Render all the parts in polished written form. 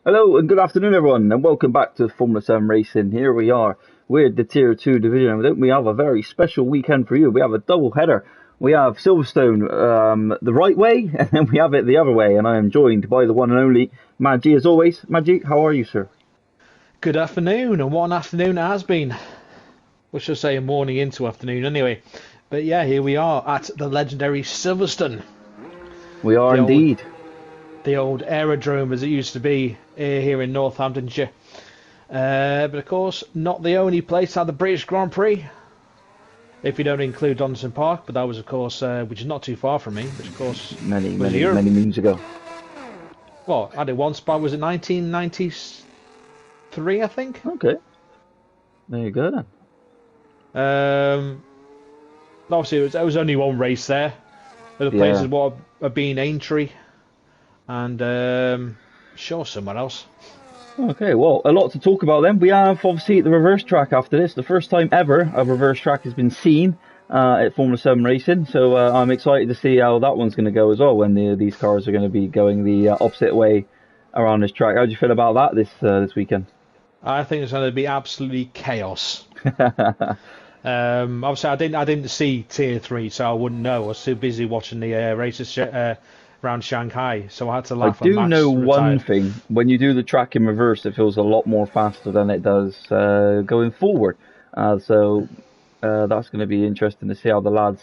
Hello and good afternoon, everyone, and welcome back to Formula 7 Racing. Here we are with the Tier 2 division. We have a very special weekend for you. We have a double header. We have Silverstone the right way, and then we have it the other way. And I am joined by the one and only Maggie, as always. Maggie, how are you, sir? Good afternoon, and what an afternoon it has been. We should say a morning into afternoon anyway. But yeah, here we are at the legendary Silverstone, We are the old indeed. the old aerodrome as it used to be here in Northamptonshire. But of course, not the only place at the British Grand Prix, if you don't include Donington Park. But that was, of course, which is not too far from me, which of course Many, was many, Europe. many moons ago. Well, I did one spot. Was it 1993? I think. Okay, there you go then. Um, Obviously, it was only one race there. Other Yeah. places what have been Aintree and sure somewhere else. Okay, well, a lot to talk about then. We have obviously the reverse track after this. The first time ever a reverse track has been seen at Formula 7 Racing. So I'm excited to see how that one's going to go as well when these cars are going to be going the opposite way around this track. How do you feel about that this weekend? I think it's going to be absolutely chaos. Obviously, I didn't see Tier 3, so I wouldn't know. I was too busy watching the races around Shanghai, so I had to I laugh when do know Max one retired. thing. When you do the track in reverse, it feels a lot more faster than it does going forward. So that's going to be interesting to see how the lads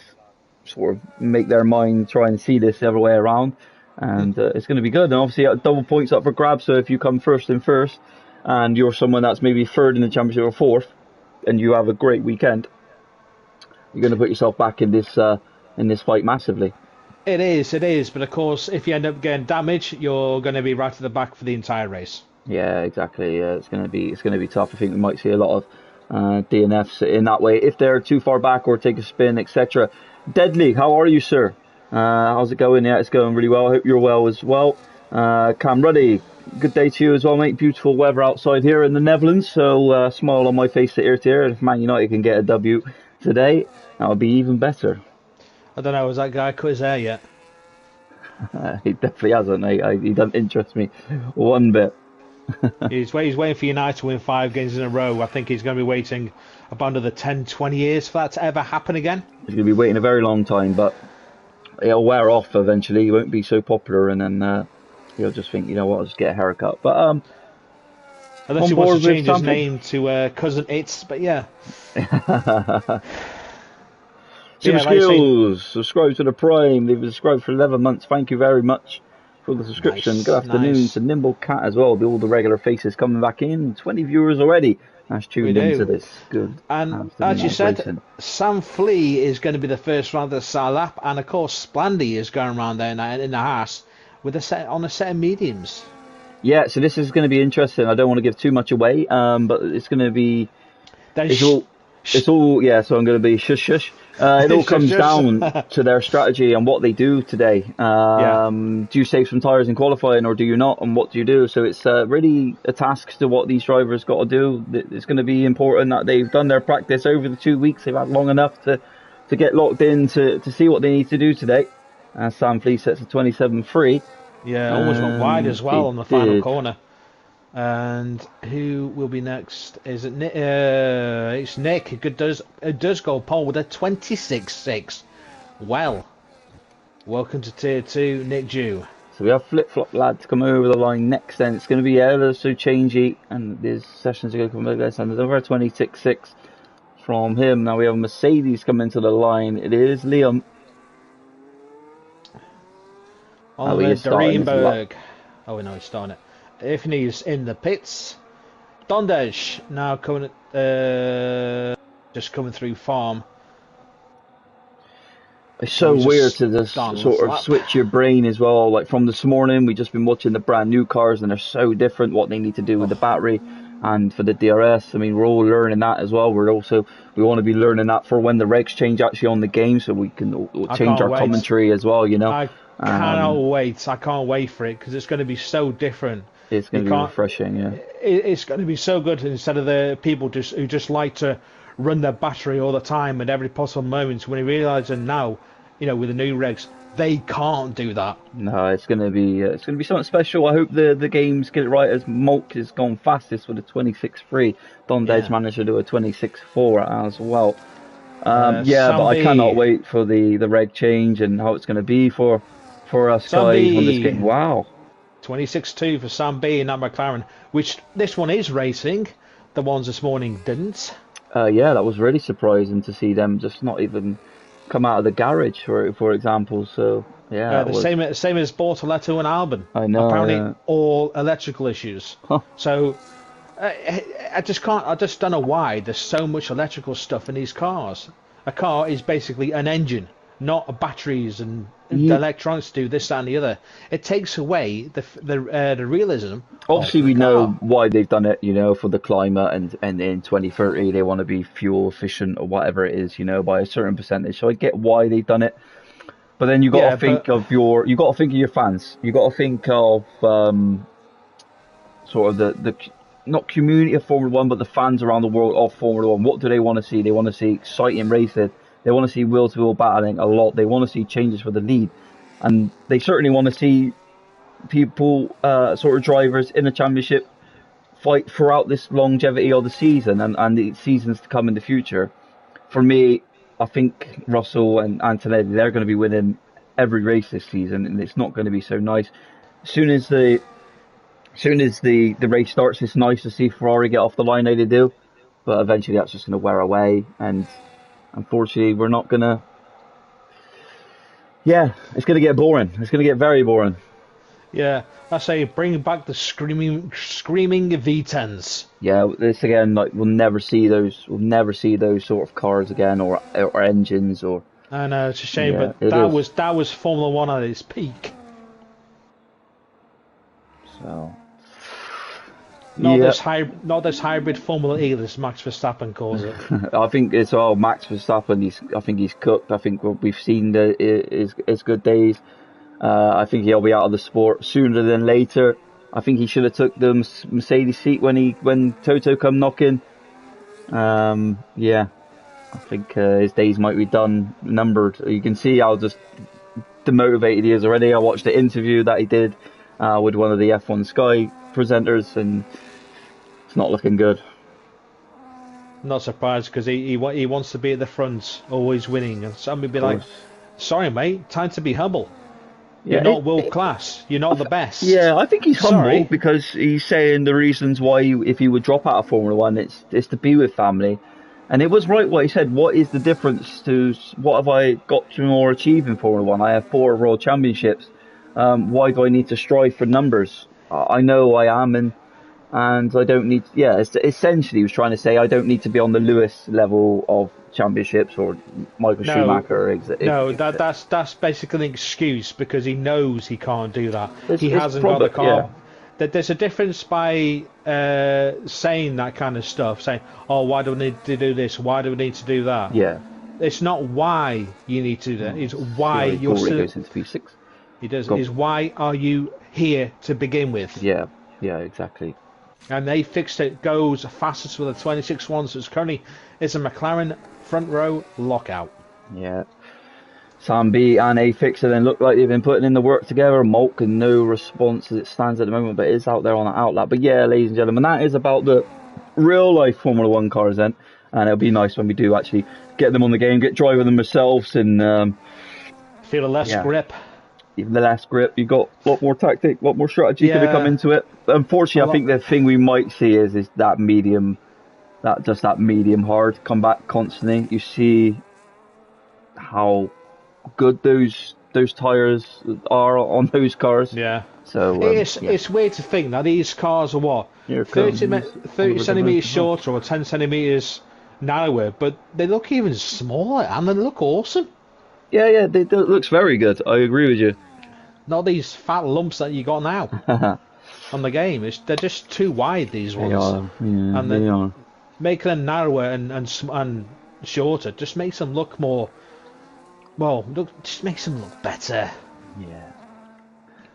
sort of make their mind try and see this the other way around. And it's going to be good. And obviously, double points up for grabs. So if you come first in first, and you're someone that's maybe third in the championship or fourth, and you have a great weekend, you're going to put yourself back in this fight massively. It is, but of course, if you end up getting damage, you're going to be right at the back for the entire race. Yeah, exactly. Yeah, it's going to be tough. I think we might see a lot of DNFs in that way if they're too far back or take a spin, etc. Deadly, how are you, sir? How's it going? Yeah, it's going really well. I hope you're well as well. Cam Ruddy, good day to you as well, mate. Beautiful weather outside here in the Netherlands, so smile on my face to ear to ear. And if Man United can get a W today, that would be even better. I don't know, has that guy cut his hair yet? He definitely hasn't. He doesn't interest me one bit. He's waiting for United to win 5 games in a row. I think he's going to be waiting about another 10, 20 years for that to ever happen again. He's going to be waiting a very long time, but it'll wear off eventually. He won't be so popular, and then he'll just think, you know what, I'll just get a haircut. But Unless on he wants board to with change his something. name to Cousin It's, but yeah. Super Yeah, like you say, Skills, subscribe to the Prime. They've subscribed for 11 months. Thank you very much for the subscription. Good nice, afternoon nice. to Nimble Cat as well. All the regular faces coming back in. 20 viewers already. That's We tuned into do. this. Good And as afternoon you of said, racing. Sam Flea is going to be the first round of the Salap, and of course, Splandy is going around there in the Haas with a set of mediums. Yeah, so this is going to be interesting. I don't want to give too much away, but it's going to be. Then It's all, sh- it's all, yeah. So I'm going to be shush shush. It all comes Shush. down to their strategy and what they do today. Yeah, Do you save some tires in qualifying or do you not? And what do you do? So it's really a task to what these drivers got to do. It's going to be important that they've done their practice over the 2 weeks. They've had long enough to get locked in to see what they need to do today. Sam Fleet sets a 27.3. yeah, almost went wide as He well on the final did. corner. And who will be next? Is it Nick? It's Nick. It does go pole with a 26.6. Well, welcome to Tier 2, Nick Jew. So we have Flip Flop Lads coming over the line next, then it's going to be ever so changey, and there's sessions are going to come over this, and there's over a 26.6 from him. Now we have Mercedes coming to the line. It is Liam. How he Oliver is starting his lap. Doreenberg. Oh no, he's starting it. Ifney's in the pits. Dondej now coming, just coming through farm. It's So so he's weird just to just done sort of lap. switch your brain as well. Like from this morning, we just been watching the brand new cars, and they're so different. What they need to do with the Oh, battery, and for the DRS. I mean, we're all learning that as well. We want to be learning that for when the regs change actually on the game, so we can I change can't our wait. commentary as well. You know, I cannot um, wait. I can't wait for it because it's going to be so different. it's You going to be can't. refreshing. Yeah. It's going to be so good instead of the people who just like to run their battery all the time at every possible moment. When you realise that now, with the new regs, They can't do that. No, it's gonna be something special. I hope the games get it right, as Molk has gone fastest with a 26.3. Don Dej Yeah. managed to do a 26.4 as well. Yeah, but I cannot Sambi, wait for the reg change and how it's going to be for us guys on this game. Sambi, Wow. 26.2 for Sambi in that McLaren, which this one is racing. The ones this morning didn't. Yeah, that was really surprising to see them just not even come out of the garage, for example. So yeah, it The was. same as Bortoletto and Albon. I know. Apparently, Yeah. all electrical issues. Huh. So I just can't. I just don't know why there's so much electrical stuff in these cars. A car is basically an engine, not batteries and Yeah. electronics to do this, that, and the other. It takes away the realism. Obviously, of the we know car. why they've done it, for the climate, and in 2030 they want to be fuel efficient or whatever it is, by a certain percentage. So I get why they've done it, but then you got Yeah, to think but of you got to think of your fans. You got to think of sort of the not community of Formula One, but the fans around the world of Formula One. What do they want to see? They want to see exciting racing. They want to see wheel-to-wheel battling a lot. They want to see changes for the lead, and they certainly want to see people, sort of drivers in the championship, fight throughout this longevity of the season and the seasons to come in the future. For me, I think Russell and Antonelli, they're going to be winning every race this season, and it's not going to be so nice. As soon as the race starts, it's nice to see Ferrari get off the line how they do, but eventually that's just going to wear away, and unfortunately we're not going to. Yeah, it's going to get boring. It's going to get very boring. yeah, I say bring back the screaming V10s. Yeah, this again, like we'll never see those. We'll never see those sort of cars again, or engines, or. I know it's a shame, Yeah, but it is. that was Formula One at its peak. So. Not Yeah, not this hybrid Formula E, as Max Verstappen calls it. I think it's all Max Verstappen. I think he's cooked. I think we've seen his good days. I think he'll be out of the sport sooner than later. I think he should have took the Mercedes seat when Toto come knocking. Yeah, I think his days might be numbered. You can see how just demotivated he is already. I watched the interview that he did with one of the F1 Sky presenters, and it's not looking good. Not surprised because he wants to be at the front, always winning, and somebody be like, Course. "Sorry, mate, time to be humble. Yeah, You're not world class. You're not the best." Yeah, I think he's humble Sorry. because he's saying the reasons why if he would drop out of Formula One, it's to be with family, and it was right what he said. What is the difference to what have I got to more achieve in Formula One? I have 4 world championships. Why do I need to strive for numbers? I know I am, and I don't need. Yeah, essentially, he was trying to say I don't need to be on the Lewis level of championships or Michael Schumacher. No, that's basically an excuse because he knows he can't do that. It's Hasn't probably, got the car. yeah. There's a difference by saying that kind of stuff, saying, "Oh, why do we need to do this? Why do we need to do that?" Yeah. It's not why you need to do that. It's why Yeah, you're Corey still. goes into P6. He does. Go. Is why are you here to begin with? Yeah, exactly. And they fixed it. Goes fastest with a 26.1. So it's a McLaren front row lockout. Yeah. Sam B and A Fixer then look like they've been putting in the work together. Molk and no response as it stands at the moment, but it's out there on that outlet. But yeah, ladies and gentlemen, that is about the real life Formula One cars then. And it'll be nice when we do actually get them on the game, get driving them ourselves, and Feel a less grip. even the last grip, you got a lot more tactic, a lot more strategy could have come into it. Unfortunately, I think the thing we might see is that medium hard come back constantly. You see how good those tyres are on those cars. Yeah. So it's weird to think that these cars are what 30 centimeters shorter or 10 centimeters narrower, but they look even smaller and they look awesome. Yeah, it looks very good. I agree with you. Not these fat lumps that you got now on the game. They're just too wide, these ones. They are. Yeah, and they are. Making them narrower and shorter just makes them look more. Well, just makes them look better. Yeah.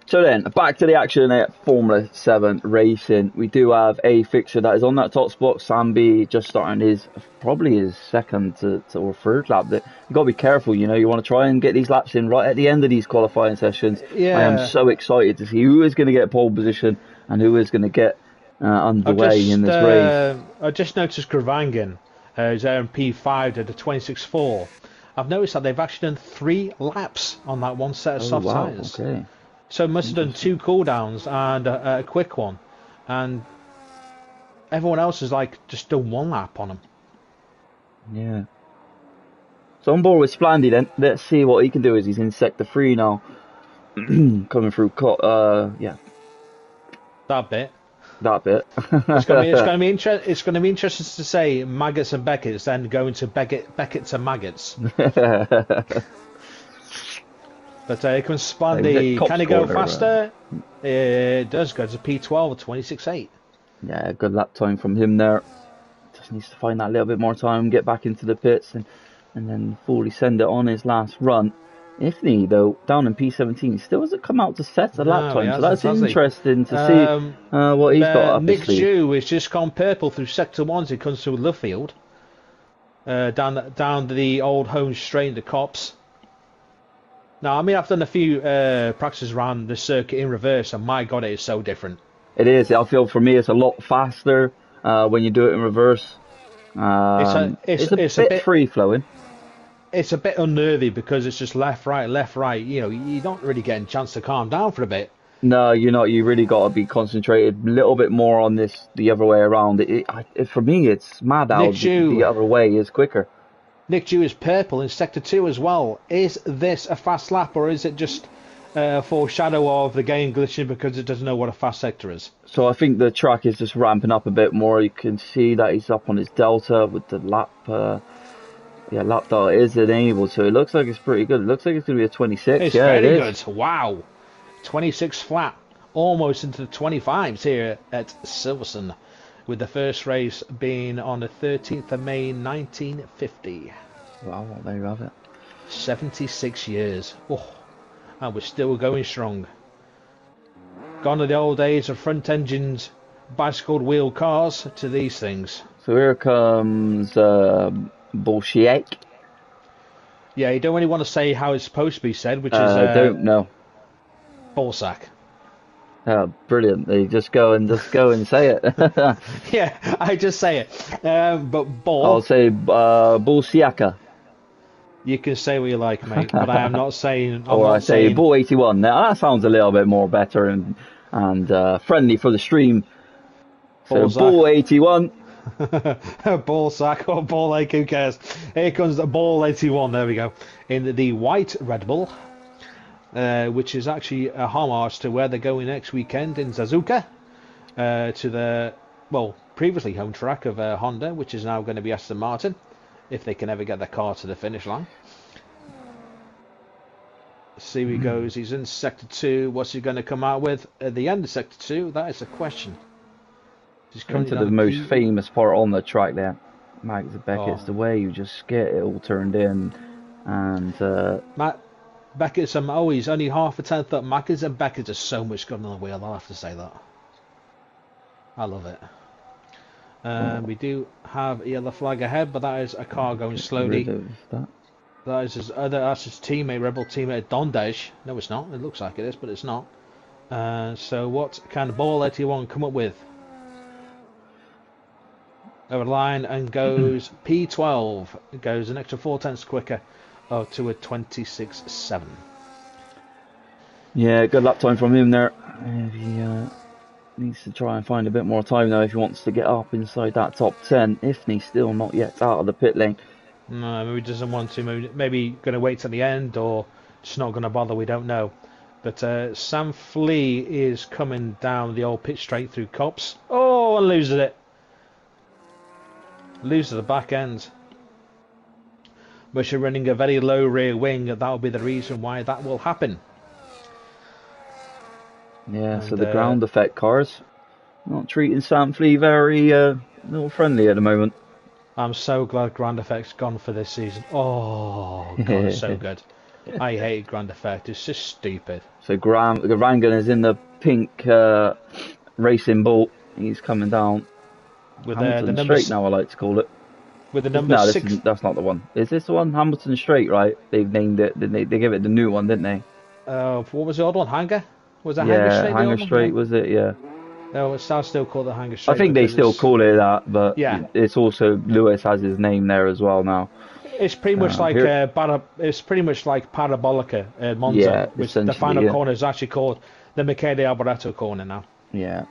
So then, back to the action at Formula 7 racing. We do have a fixture that is on that top spot. Sambi just starting probably his second or third lap. You've got to be careful, you know. You want to try and get these laps in right at the end of these qualifying sessions. I am Yeah. so excited to see who is going to get pole position and who is going to get underway in this race. I just noticed Gravangan, who's there in P5 at the 26.4. I've noticed that they've actually done 3 laps on that one set of Oh, soft wow, tyres. okay. So must have done 2 cooldowns and a quick one. And everyone else has just done 1 lap on them. Yeah. So on board with Splandy then. Let's see what he can do as he's in sector 3 now. Coming through, yeah, That bit. that bit. It's going to be interesting to say Maggots and Beckett's, then going to Beckett's and Maggots. But here comes Splandy. Can he go faster? It does go to P12 26.8. Yeah, good lap time from him there. Just needs to find that little bit more time, get back into the pits, and then fully send it on his last run. Ifney, though, down in P17, still hasn't come out to set a lap time, so that's interesting to see what he's got up Nick his sleeve. Jew has just gone purple through sector 1 as he comes through Lovefield. Down the old home straight into Cops. Now, I mean, I've done a few practices around the circuit in reverse, and my God, it is so different. It is. I feel for me, it's a lot faster when you do it in reverse. It's a bit free flowing. It's a bit unnervy because it's just left, right. You know, you're not really getting a chance to calm down for a bit. No, you're not. You really got to be concentrated a little bit more on this the other way around. For me, it's mad how the other way is quicker. Nick Dew is purple in sector 2 as well. Is this a fast lap, or is it just a foreshadow of the game glitching because it doesn't know what a fast sector is? So I think the track is just ramping up a bit more. You can see that he's up on his delta with the lap. Lap data is enabled, so it looks like it's pretty good. It looks like it's going to be a 26. It's very good. Wow. 26 flat. Almost into the 25s here at Silverstone, with the first race being on the 13th of May 1950. Wow, there you have it. 76 years. Oh, and we're still going strong. Gone are the old days of front engines, bicycle wheel cars to these things. So here comes Bolshevik. Yeah, you don't really want to say how it's supposed to be said, which is I don't know. Ballsack. Oh, brilliant! They just go and say it. Yeah, I just say it. But ball. I'll say Bolsiaka. You can say what you like, mate, but I am not saying. I say Ball 81. Now that sounds a little bit more better and friendly for the stream. So Ball 81. Ball sack or ball lake, who cares? Here comes the Ball 81. There we go. In the white Red Bull. Which is actually a homage to where they're going next weekend in Suzuka, to the previously home track of Honda, which is now going to be Aston Martin, if they can ever get their car to the finish line. See where he goes. He's in sector 2. What's he going to come out with at the end of sector 2? That is the question. He's coming to the most famous part on the track there, Mags and Beckett's. The way you just get it all turned in, and Beckett's he's only half a tenth up. Mackers and Beckett's are so much good on the wheel, I'll have to say that. I love it. We do have a yellow flag ahead, but that is a car going slowly. That's his teammate, Rebel teammate Dondej. No, it's not. It looks like it is, but it's not. So what can Ball 81 come up with? Over the line and goes P12. It goes an extra 4 tenths quicker. To a 26.7. Yeah, good lap time from him there. He needs to try and find a bit more time now if he wants to get up inside that top 10. Ifney still not yet out of the pit lane. No, maybe he doesn't want to. Maybe going to wait till the end, or just not going to bother. We don't know. But Sam Flea is coming down the old pit straight through Cops. Oh, and loses it. Loses the back end. But you're running a very low rear wing, that will be the reason why that will happen. Yeah, so the ground effect cars not treating Sam Flea very little friendly at the moment. I'm so glad ground effect's gone for this season. Oh, God, it's so good. I hate Grand Effect. It's just stupid. So Garangan is in the pink racing boat. He's coming down With the Hamilton number Straight now, I like to call it. with the number No, six. that's not the one. Is this the one? Hamilton Straight, right? They've named it. They give it the new one, didn't they? What was the old one? Hanger? Was it Hanger Yeah, Straight? The Hanger old one? Straight Yeah. was it? Yeah. No, it's still called the Hanger I Straight think they because still it's, call it that, but yeah. it's also Lewis has his name there as well now. It's pretty much like Here, it's pretty much like Parabolica at Monza, yeah, which the essentially, final yeah. corner is actually called the Michele Alboreto corner now. Yeah.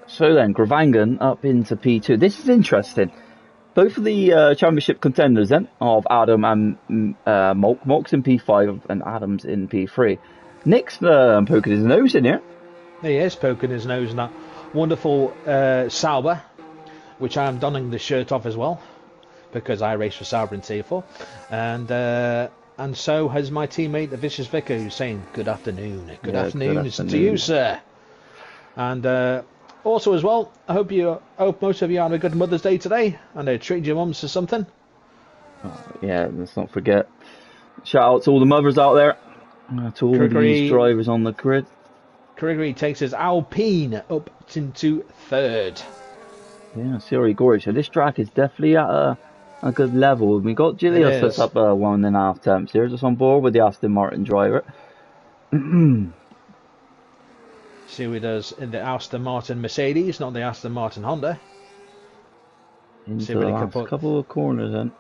So then, Gravangan up into P2. This is interesting. Both of the championship contenders then of Adam and Molk. Molk's in P5 and Adam's in P3. Nick's poking his nose in here. He is poking his nose in that wonderful Sauber, which I am donning the shirt off as well, because I race for Sauber in Tier 4. And so has my teammate, the Vicious Vicar, who's saying, good afternoon. Good afternoon to you, sir. And also as well, I hope most of you had a good Mother's Day today, and they treated your mums to something. Yeah, let's not forget. Shout out to all the mothers out there. To all these drivers on the grid. Gregory takes his Alpine up into third. Yeah, Siri Gorey. So this track is definitely at a good level. We got Gilius that's up 1.5 temps here, just on board with the Aston Martin driver. See what he does in the Aston Martin Mercedes, not the Aston Martin Honda. See what he can put. Couple of corners in.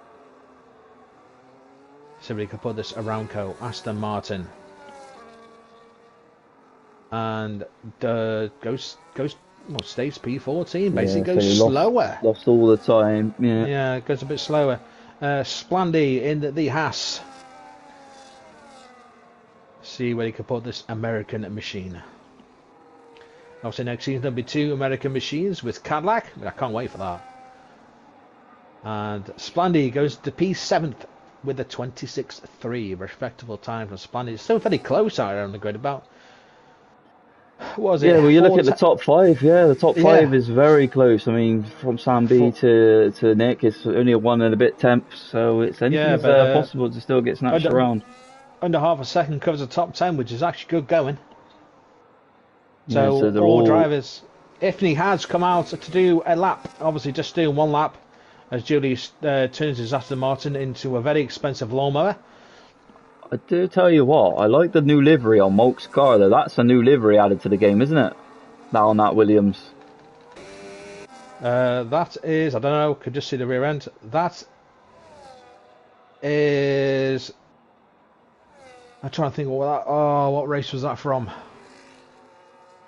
See what he can put this Aramco Aston Martin. And goes well, stays P14, basically goes slower. Lost all the time. Yeah, it goes a bit slower. Splandy in the Haas. See where he can put this American machine. Obviously next season there'll be 2 American machines with Cadillac. I can't wait for that. And Splandy goes to P7th with a 26.3, respectable time from Splandy. It's still very close out on the grid, about. What was it? Yeah, well, you look at the top 5. Yeah, the top 5 is very close. I mean, from Sam B to Nick, it's only a 1 and a bit temp, so it's anything's possible to still get snatched around. Under half a second covers the top 10, which is actually good going. So, so all drivers. Ifney has come out to do a lap, obviously just doing 1 lap, as Julius turns his Aston Martin into a very expensive lawnmower. I do tell you what, I like the new livery on Molk's car though. That's a new livery added to the game, isn't it? Now on that Williams. That is, I don't know, could just see the rear end. That is, I'm trying to think what race was that from?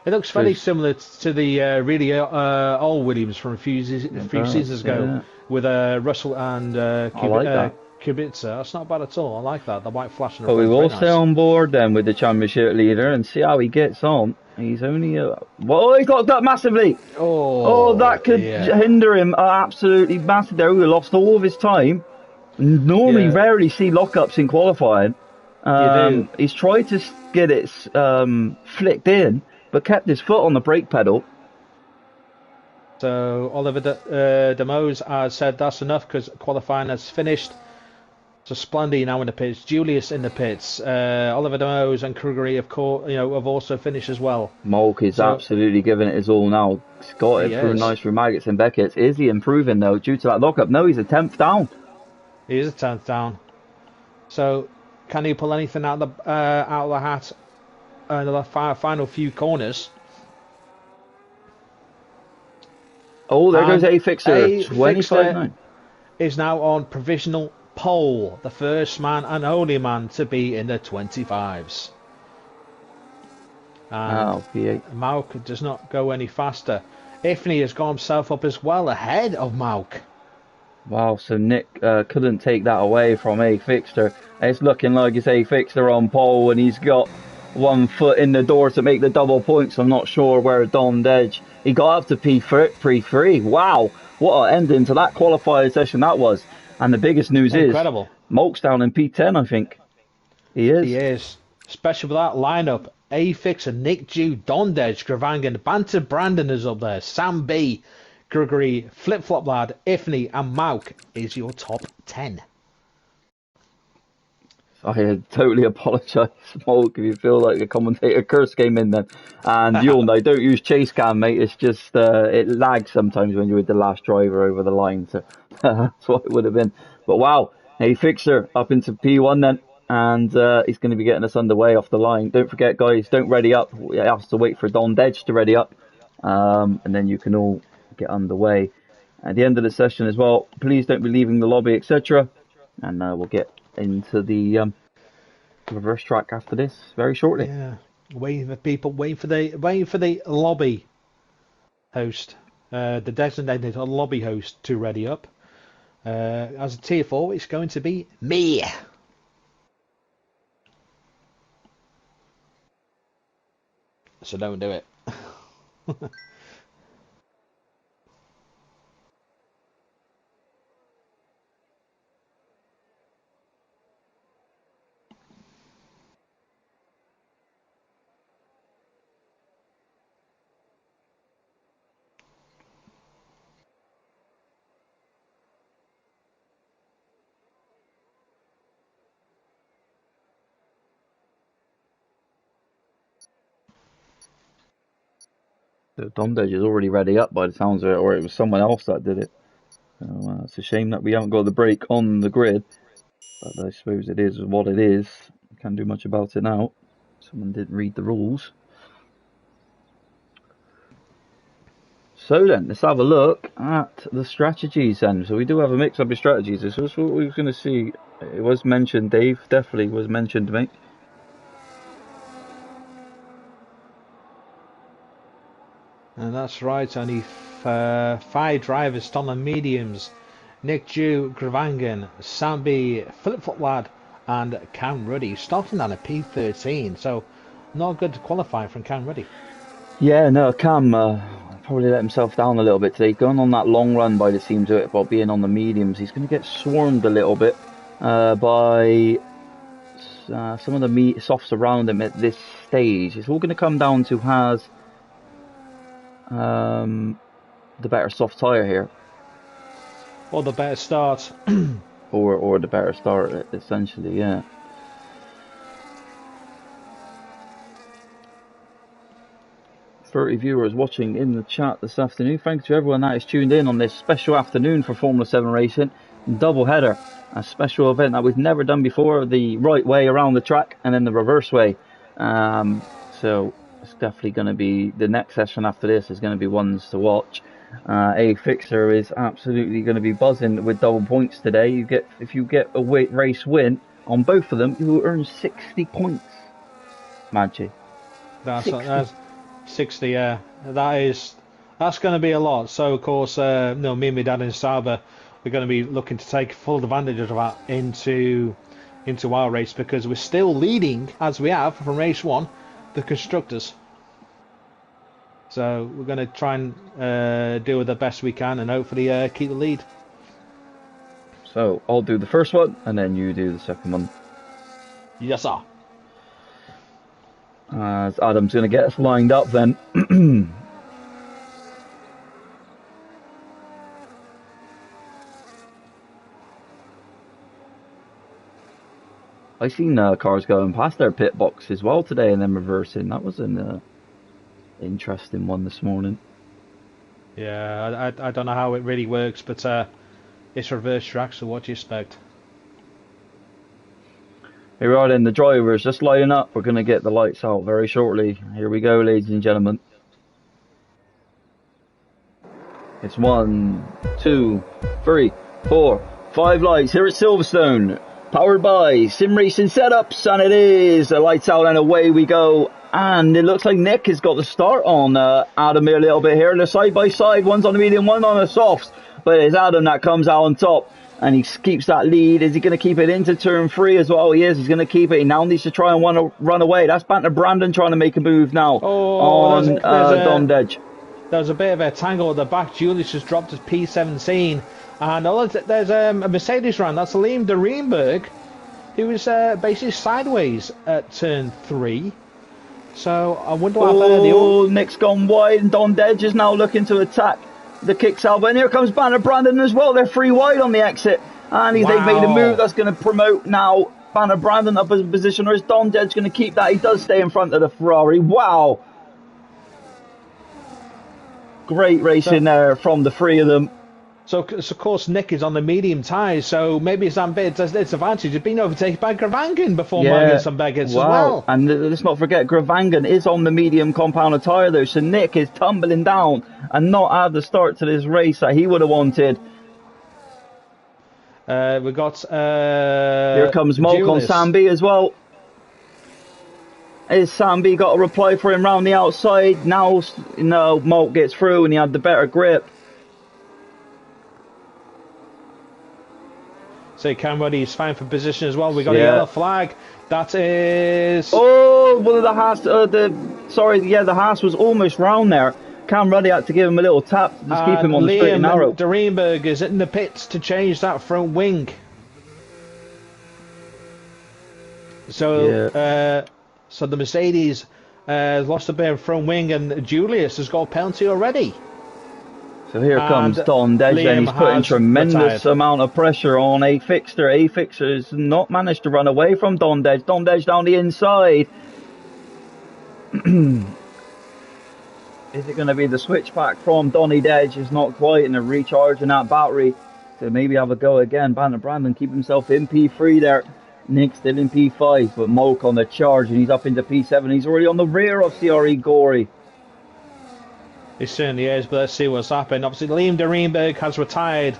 It looks very similar to the really old Williams from a few seasons ago, with Russell and Kubica. That's not bad at all. I like that. The white flash. But we will stay on board then with the championship leader and see how he gets on. He's only he's locked up massively. That could hinder him absolutely massively. There, he lost all of his time. Normally, rarely see lockups in qualifying. He's tried to get it flicked in, but kept his foot on the brake pedal. So Oliver Demos has said that's enough because qualifying has finished. So Splendy now in the pits, Julius in the pits, Oliver Demos and Krugery have also finished as well. Molk is absolutely giving it his all now. He's got it through Maggots and Beckett's. Is he improving though due to that lockup? No, he's a 10th down. He is a 10th down. So can he pull anything out of the hat in the final few corners? Oh, there goes A-Fixer. 25.9. Is now on provisional pole, the first man and only man to be in the 25s. And Mauk does not go any faster. Ifney has got himself up as well ahead of Mauk. Wow, so Nick couldn't take that away from A-Fixer. It's looking like it's A-Fixer on pole and he's got 1 foot in the door to make the double points. I'm not sure where Don Dedge. He got up to P3. Wow, what an ending to that qualifier session that was. And the biggest news is Molk's down in P10, I think. He is. He is. Especially with that lineup. A-Fixer, Nick Dew, Don Dedge, Gravangan, Banter Brandon is up there. Sam B, Gregory, Flip Flop Lad, Ifney and Mauk is your top 10. I totally apologise, Smoke, if you feel like a commentator curse came in then. And you'll know, don't use chase cam, mate. It's just, it lags sometimes when you're with the last driver over the line. So that's what it would have been. But wow, hey, Fixer up into P1 then. And he's going to be getting us underway off the line. Don't forget, guys, don't ready up. We have to wait for Don Dedge to ready up. And then you can all get underway. At the end of the session as well, please don't be leaving the lobby, etc. And we'll get into the reverse track after this very shortly. Yeah, waiting for people, waiting for the lobby host, the designated lobby host to ready up. As a tier 4, it's going to be me. So don't do it. So Don Dedge is already ready up by the sounds of it, or it was someone else that did it. So it's a shame that we haven't got the break on the grid, but I suppose it is what it is. Can't do much about it now. Someone didn't read the rules. So then, let's have a look at the strategies then. So we do have a mix-up of strategies. This was what we were going to see. It was mentioned, Dave, definitely was mentioned, mate. And that's right, only 5 drivers still on mediums. Nick Dew, Gravangan, Sambi, Philip Footlad and Cam Ruddy, starting on a P13, so not good to qualify from Cam Ruddy. Yeah, no, Cam probably let himself down a little bit today. Going on that long run by the seams of it about being on the mediums, he's going to get swarmed a little bit by some of the softs around him at this stage. It's all going to come down to has the better soft tyre here. Or the better start. or the better start, essentially, yeah. .30 viewers watching in the chat this afternoon. Thanks to everyone that is tuned in on this special afternoon for Formula 7 racing. Double header, a special event that we've never done before, the right way around the track and then the reverse way. So it's definitely going to be, the next session after this is going to be ones to watch. A Fixer is absolutely going to be buzzing with double points today. If you get a race win on both of them, you will earn 60 points. Maggi. That's 60, yeah. That's going to be a lot. So of course, me and my dad and Sauber, we're going to be looking to take full advantage of that into our race, because we're still leading, as we have from race 1, the constructors. So we're going to try and do the best we can and hopefully keep the lead. So I'll do the first one and then you do the second one. Yes, sir. As Adam's going to get us lined up then. I seen cars going past their pit box as well today and then reversing. That was an interesting one this morning. Yeah, I don't know how it really works, but it's reverse track, so what do you expect? Here we are then, the drivers just lining up. We're going to get the lights out very shortly. Here we go, ladies and gentlemen. It's 1, 2, 3, 4, 5 lights here at Silverstone. Powered by Sim Racing Setups, and it is the lights out and away we go. And it looks like Nick has got the start on Adam here a little bit here. They're side by side, one's on the medium, one on the softs. But it's Adam that comes out on top. And he keeps that lead. Is he going to keep it into turn 3 as well? He is. He's going to keep it. He now needs to try and run away. That's back to Brandon trying to make a move now on Don Dedge. There's a bit of a tangle at the back. Julius has dropped his P17. And there's a Mercedes run. That's Liam de Reenberg, who was basically sideways at turn 3. So I wonder what happened. Nick's gone wide and Don Dedge is now looking to attack the kick salvo, and here comes Banner Brandon as well. They're 3 wide on the exit, and they've made a move that's going to promote now Banner Brandon up as a position, or is Don Dead's going to keep that? He does stay in front of the Ferrari. Wow. Great racing there from the three of them. So of course, Nick is on the medium tyres, so maybe it's that bit its advantage of being overtaken by Gravangan before Magnussen Beggets as well. And let's not forget, Gravangan is on the medium compound tyre though, so Nick is tumbling down and not had the start to this race that he would have wanted. We got here comes Molk Julius. on Sambi as well. Is Sambi got a reply for him round the outside? Now, no, Molk gets through and he had the better grip. So Cameron's fine for position as well. We got a yellow flag. That is. Oh, one of the Haas. The Haas was almost round there. Cam Ruddy had to give him a little tap to just keep him on the straight and narrow. Doreenberg is in the pits to change that front wing. So, so the Mercedes lost a bit of front wing, and Julius has got a penalty already. So here comes Don Dead, and he's putting tremendous amount of pressure on A Fixter. A Fixter has not managed to run away from Don Dead. Don Dead down the inside. Is it going to be the switchback from Donny Dedge? Is not quite, and they're recharging that battery to maybe have a go again. Banner Brandon keep himself in P3 there. Nick still in P5, but Molk on the charge, and he's up into P7. He's already on the rear of CRE Gory. He certainly is, but let's see what's happened. Obviously, Liam Doreenberg has retired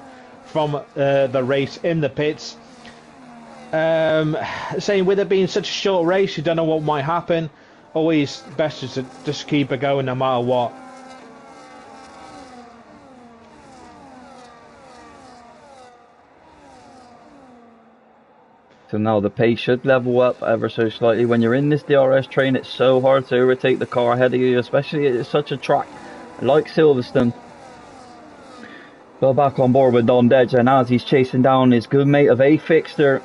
from the race in the pits. Saying with it being such a short race, you don't know what might happen. Always best to just keep it going no matter what. So now the pace should level up ever so slightly. When you're in this DRS train, it's so hard to overtake the car ahead of you, especially at such a track like Silverstone. Well, back on board with Don Dedge, and as he's chasing down his good mate of A Fixter.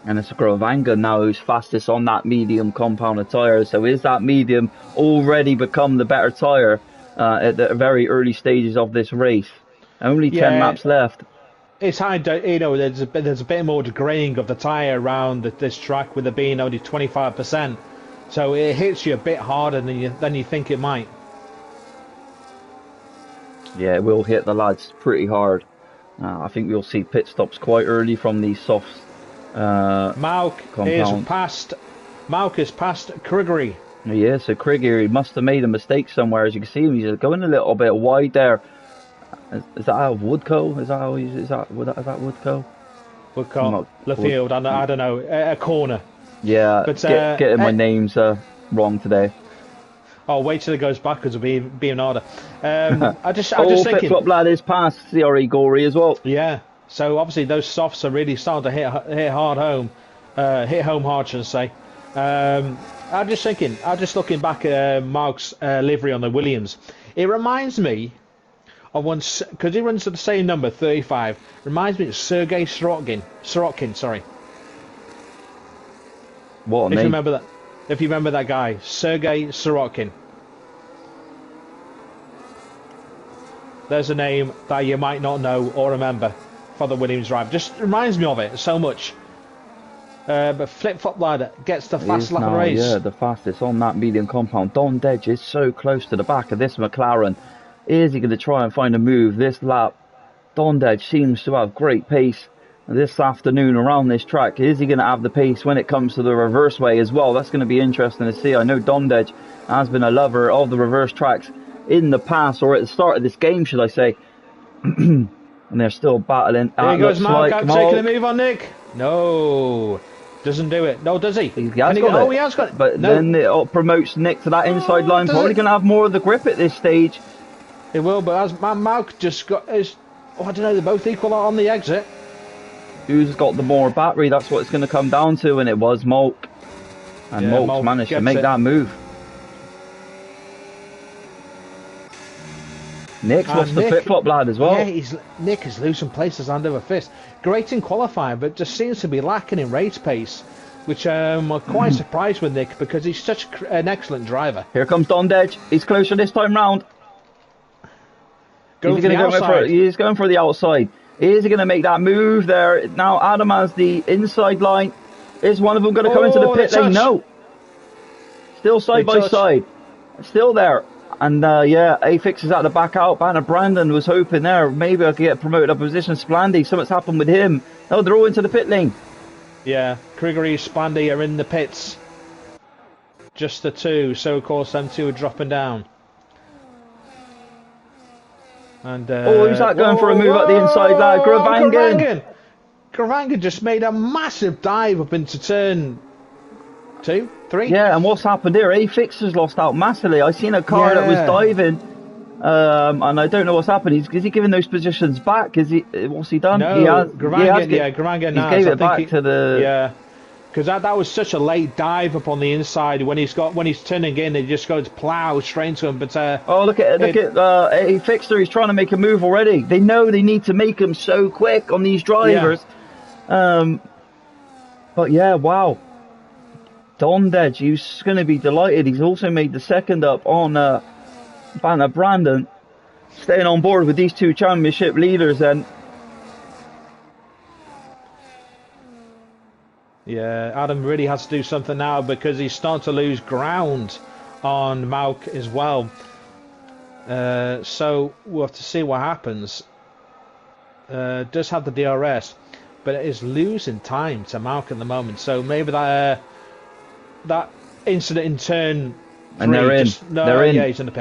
And it's Gravangan now who's fastest on that medium compound of tyres. So is that medium already become the better tyre at the very early stages of this race? Only 10 laps left. It's hard, there's a bit more degrading of the tyre around this track with it being only 25%. So it hits you a bit harder than you think it might. Yeah, it will hit the lads pretty hard. I think we'll see pit stops quite early from these softs. Mauk is past Kriggery. Yeah, so Kriggery must have made a mistake somewhere. As you can see, he's going a little bit wide there. Is that out of Woodco? Is that Woodco? Woodco, Leffield, I don't know, a corner. Yeah, but getting my names wrong today. Oh, wait till it goes backwards, it'll be an order. I just thinking. Flip-flop lad is past CRE Gory as well. Yeah, so obviously those softs are really starting to hit home hard, should I say. I'm just thinking, looking back at Mark's livery on the Williams. It reminds me of once, because he runs to the same number, 35. Reminds me of Sergei Sorokin, sorry. What a name. If you remember that guy, Sergei Sorokin. There's a name that you might not know or remember for the Williams drive. Just reminds me of it so much. But Flip-Flop Lad gets the fast lap of the race. Yeah, the fastest on that medium compound. Don Dedge is so close to the back of this McLaren. Is he going to try and find a move this lap? Don Dedge seems to have great pace this afternoon around this track. Is he going to have the pace when it comes to the reverse way as well? That's going to be interesting to see. I know Don Dedge has been a lover of the reverse tracks in the past, or at the start of this game, should I say. And they're still battling. Here goes Mark out taking a move on Nick. No, doesn't do it. No, does he? He has got it. But then it promotes Nick to that inside line. Probably going to have more of the grip at this stage. It will, but as Mark just got his... Oh, I don't know, they're both equal on the exit. Who's got the more battery? That's what it's going to come down to, and it was Molk. And Molk's managed to make that move. Nick's lost the flip-flop lad as well. Yeah, Nick is losing places hand over fist. Great in qualifying, but just seems to be lacking in race pace, which I'm quite surprised with Nick, because he's such an excellent driver. Here comes Don Dedge. He's closer this time round. Going for the outside. He's going for the outside. Is he going to make that move there? Now Adam has the inside line. Is one of them going to come into the pit lane? No. Still side by side. Still there. And yeah, Afix is at the back out. Banner Brandon was hoping there. Maybe I could get promoted up position. Splandy, something's happened with him. No, they're all into the pit lane. Yeah, Grigory and Splandy are in the pits. Just the two. So of course them two are dropping down. And who's that going for a move at the inside lad? Gravangan. Gravangan just made a massive dive up into turn 2, 3. Yeah, and what's happened here? Afix has lost out massively. I seen a car that was diving, and I don't know what's happened. Is he giving those positions back? What's he done? No, he has, Gravangan now. He gave it back to the. Yeah, because that was such a late dive up on the inside. When he's turning in, he just goes plough straight into him. But look at Afixer. He's trying to make a move already. They know they need to make him so quick on these drivers. Yeah. But yeah, wow. Dondedge, he's going to be delighted. He's also made the second up on Banner Brandon, staying on board with these two championship leaders. And yeah, Adam really has to do something now because he's starting to lose ground on Mauk as well. So we'll have to see what happens. Does have the DRS, but it is losing time to Mauk at the moment. So maybe that incident in turn 3, and they're in. They're in. Yeah, he's in the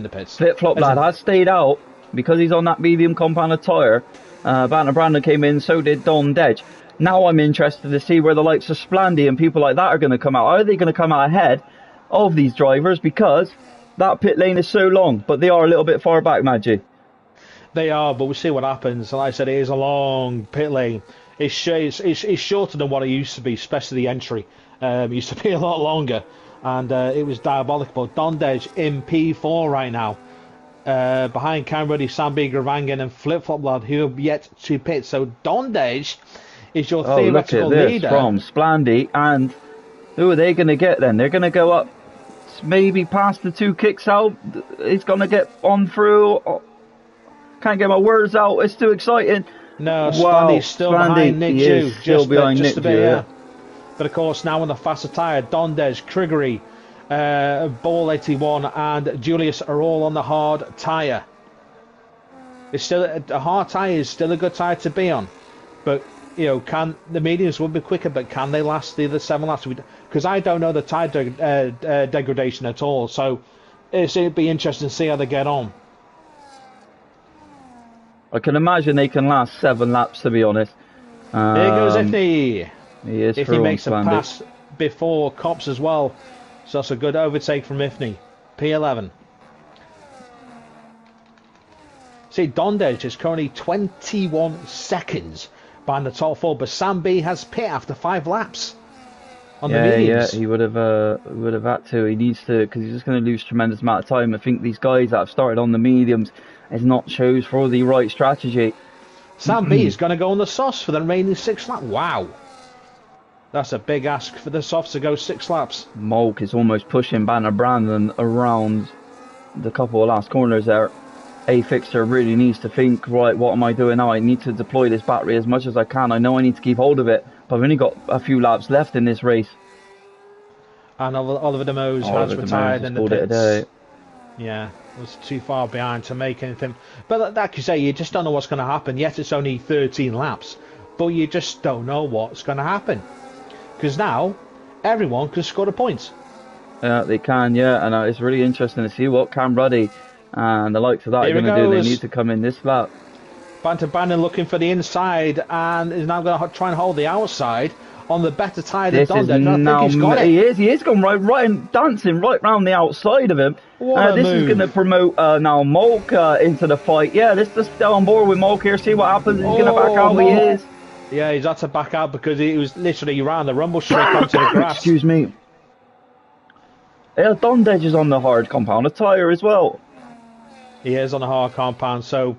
pits. Flip Flop lad has stayed out because he's on that medium compound tyre. Banner Brandon came in, so did Dondedge. Now I'm interested to see where the likes of Splandy and people like that are going to come out. Are they going to come out ahead of these drivers because that pit lane is so long? But they are a little bit far back, Maggie. They are, but we'll see what happens. Like I said, it is a long pit lane. It's shorter than what it used to be, especially the entry. It used to be a lot longer, and it was diabolical. Dondedge in P4 right now, behind Camruddy, Sambi, Gravangan, and Flip Flop Lad, who have yet to pit. So Dondedge is your theoretical look at this leader. From Splandy, and who are they going to get then? They're going to go up, maybe past the 2 kicks out. He's going to get on through. Can't get my words out. It's too exciting. No, Splandy's still behind Nick Jew. Still behind Nick Jew, yeah. But of course, now on the faster tyre, Dondedge, Grigory, Ball 81 and Julius are all on the hard tyre. It's still a hard tyre is still a good tyre to be on, but you know, can the mediums will be quicker, but can they last the other 7 laps? Because I don't know the tyre degradation at all, so it'd be interesting to see how they get on. I can imagine they can last 7 laps, to be honest. Here goes Ifney. He is if he makes a pass before Cops as well, so that's a good overtake from Ifney. P11. See, Dondedge is currently 21 seconds behind the top 4, but Sam B has pit after 5 laps on the mediums. Yeah, he would have had to. He needs to, because he's just going to lose tremendous amount of time. I think these guys that have started on the mediums is not chose for the right strategy. Sam B is going to go on the softs for the remaining 6 laps. Wow. That's a big ask for the softs to go 6 laps. Molk is almost pushing Banner Brandon around the couple of last corners there. A-Fixer really needs to think, right, what am I doing now? I need to deploy this battery as much as I can. I know I need to keep hold of it, but I've only got a few laps left in this race. And Oliver DeMose has retired in the pits. Yeah, was too far behind to make anything. But like you say, you just don't know what's going to happen. Yes, it's only 13 laps, but you just don't know what's going to happen. Because now, everyone can score the points. Yeah, they can, yeah. And it's really interesting to see what Cam Ruddy and the likes of that are going to do. They need to come in this lap. Banter Bannon looking for the inside and is now going to try and hold the outside on the better tyre than Dondedge. He is going right and dancing right round the outside of him. This is going to promote now Molk into the fight. Yeah, let's just stay on board with Molk here, see what happens. He's going to back out. He is. Yeah, he's had to back out because he was literally around the rumble strip onto the grass. Excuse me. Yeah, Dondedge is on the hard compound tyre as well. He is on the hard compound, so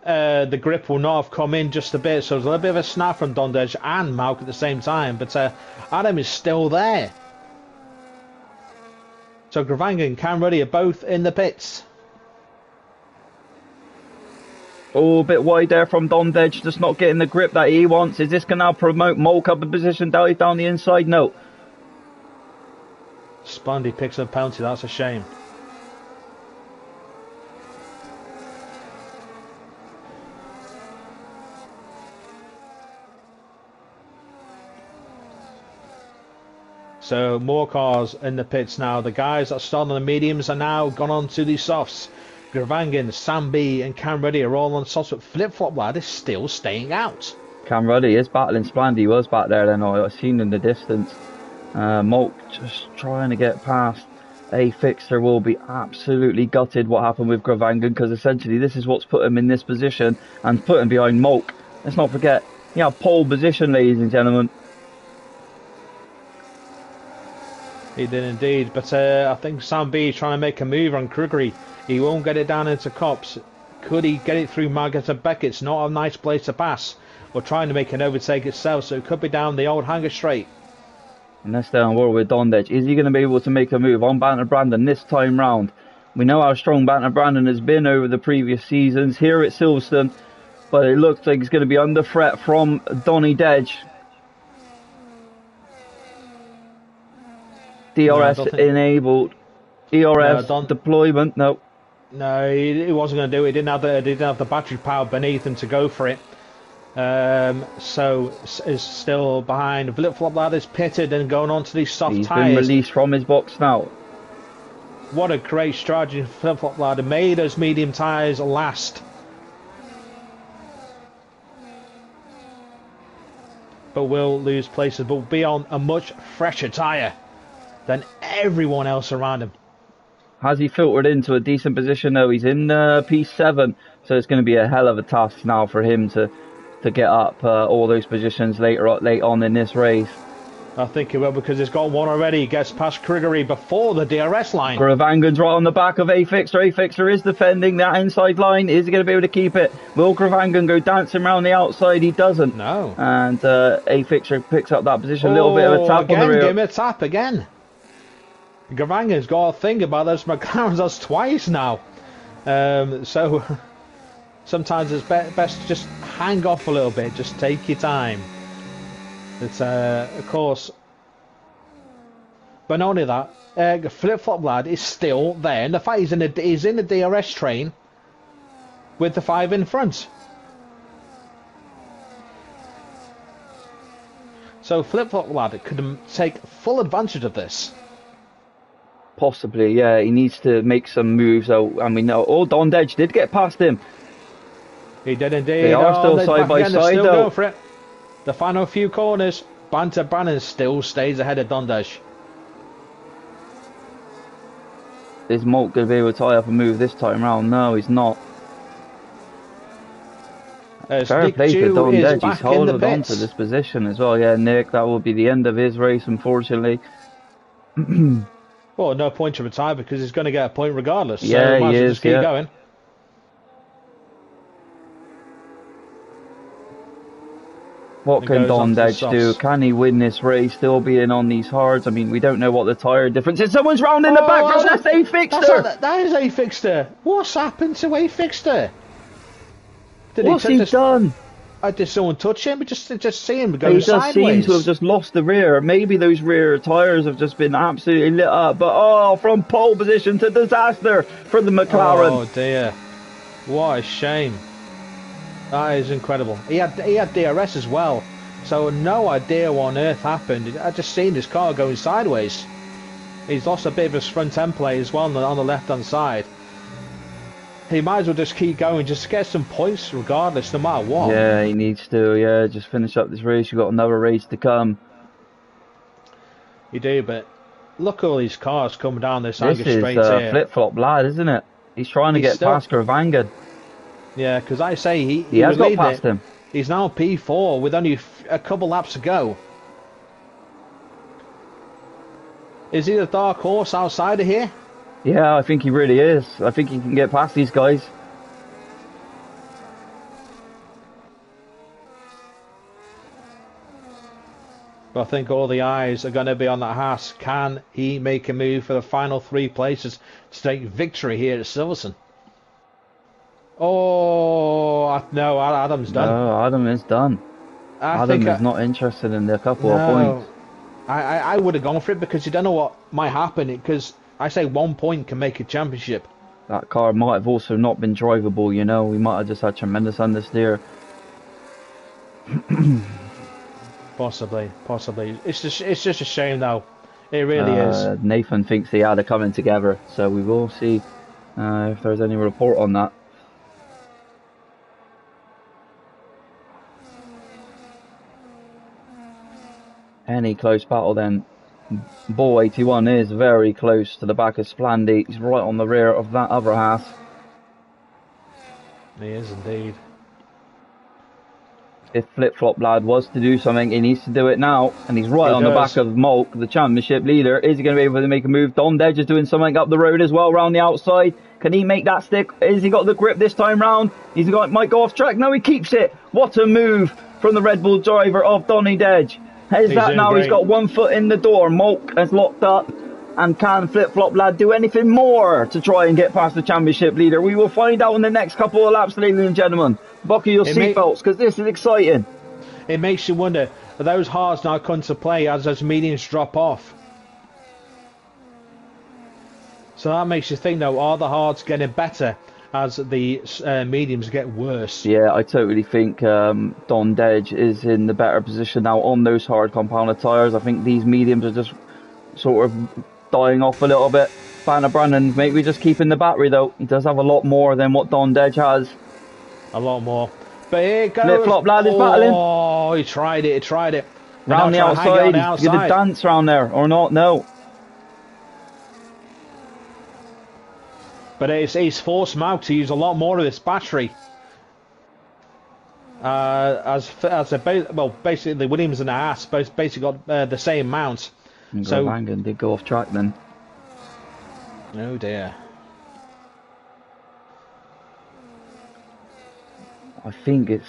the grip will not have come in just a bit. So there's a little bit of a snap from Dondedge and Malk at the same time, but Adam is still there. So Gravangan and Cam Ruddy are both in the pits. Oh, a bit wide there from Dondej, just not getting the grip that he wants. Is this going to now promote Molk up a position down the inside? No. Spondy picks up a penalty, that's a shame. So more cars in the pits now. The guys that started on the mediums are now gone on to the softs. Gravangan, Sam B and Cam Ruddy are all on softs, but Flip Flop Lad is still staying out. Cam Ruddy is battling Splandy. He was back there then. I seen in the distance. Molk just trying to get past. A Fixer will be absolutely gutted what happened with Gravangan, because essentially this is what's put him in this position and put him behind Molk. Let's not forget, pole position, ladies and gentlemen. He did indeed, but I think Sam B is trying to make a move on Kruggery. He won't get it down into Cops. Could he get it through Margaret and Beckett? It's not a nice place to pass. Or trying to make an overtake itself, so it could be down the old Hanger Straight. And let's stay on board with Dondej. Is he going to be able to make a move on Banter Brandon this time round? We know how strong Banter Brandon has been over the previous seasons here at Silverstone, but it looks like he's going to be under threat from Donny Dej. DRS enabled. ERS deployment. No. No, he wasn't going to do it. He didn't have the battery power beneath him to go for it. So is still behind. Flip Flop Lad is pitted and going on to these soft tyres. He's been released from his box now. What a great strategy Flip Flop Lad. Made those medium tyres last. But will lose places, but will be on a much fresher tyre than everyone else around him. Has he filtered into a decent position though? He's in P7, so it's going to be a hell of a task now for him to get up all those positions late on in this race. I think he will, because he's got one already. He gets past Kriggery before the DRS line. Gravangan's right on the back of A Fixer. A Fixer is defending that inside line. Is he going to be able to keep it? Will Gravangan go dancing around the outside? He doesn't. No. And A Fixer picks up that position. A little bit of a tap on the rear. Give him a tap again. Gravangan's got a thing about those McLarens us twice now. So sometimes it's best to just hang off a little bit. Just take your time. It's of course, but not only that, Flip Flop Lad is still there. And the fact he's in the DRS train with the 5 in front. So Flip Flop Lad could take full advantage of this. Possibly, yeah. He needs to make some moves. And we know. Oh, Dondej did get past him. He did indeed. They are still side by side though. Going for it. The final few corners, Banter Brandon still stays ahead of Dondej. Is Molk going to be able to tie up a move this time round? No, he's not. Fair play to Dondej. He's holding on to this position as well. Yeah, Nick, that will be the end of his race, unfortunately. Well, no point to retire because he's going to get a point regardless. Yeah, so he is. Just keep going. What can Dondej do? Can he win this race still being on these hards? I mean, we don't know what the tyre difference is. Someone's round in the background. That's A Fixter. That is A Fixter. What's happened to A Fixter? What's he done? Did someone touch him? Just see him go sideways. He just seems to have just lost the rear. Maybe those rear tyres have just been absolutely lit up. But from pole position to disaster for the McLaren. Oh dear. What a shame. That is incredible. He had DRS as well, so no idea what on earth happened. I just seen this car going sideways. He's lost a bit of his front end plate as well on the left hand side. He might as well just keep going, just to get some points regardless, no matter what. Yeah, he needs to. Yeah, just finish up this race. You've got another race to come. You do, but look at all these cars coming down this Hanger Straight here. This is Flip Flop Lad, isn't it? He's trying to get past Gravangan. Yeah, because I say he has got past him. He's now P4 with only a couple laps to go. Is he the dark horse outside of here? Yeah, I think he really is. I think he can get past these guys. But I think all the eyes are going to be on that Haas. Can he make a move for the final 3 places to take victory here at Silverstone? Oh no, Adam's done. No, Adam is done. I think Adam is not interested in the couple of points. no. I would have gone for it because you don't know what might happen. Because I say 1 point can make a championship. That car might have also not been drivable, you know. We might have just had tremendous understeer. Possibly, possibly. It's just a shame though. It really is. Nathan thinks they had it coming together, so we will see if there's any report on that. Any close battle then. Ball 81 is very close to the back of Splandy. He's right on the rear of that other half. He is indeed. If Flip Flop Lad was to do something, he needs to do it now. And he's right on the back of Molk, the championship leader. Is he going to be able to make a move? Don Dedge is doing something up the road as well, around the outside. Can he make that stick? Has he got the grip this time round? Might go off track. No, he keeps it. What a move from the Red Bull driver of Donny Dedge. Is that now? Great. He's got 1 foot in the door. Molk has locked up. And can Flip Flop Lad do anything more to try and get past the championship leader? We will find out in the next couple of laps, ladies and gentlemen. Buckle your seatbelts, because this is exciting. It makes you wonder, are those hards now come to play as those mediums drop off? So that makes you think, though, are the hards getting better as the mediums get worse? Yeah, I totally think Don Dedge is in the better position now on those hard compounded tyres. I think these mediums are just sort of dying off a little bit. Banner Brandon's maybe just keeping the battery, though. He does have a lot more than what Don Dedge has. A lot more. But here it goes. Flip Flop Lad is battling. Oh, he tried it. Round the outside. He's going to dance round there, or not? No. But he's forced him out to use a lot more of this battery. Basically the Williams and the Haas basically got the same amount. So Vangan did go off track then. Oh dear. I think it's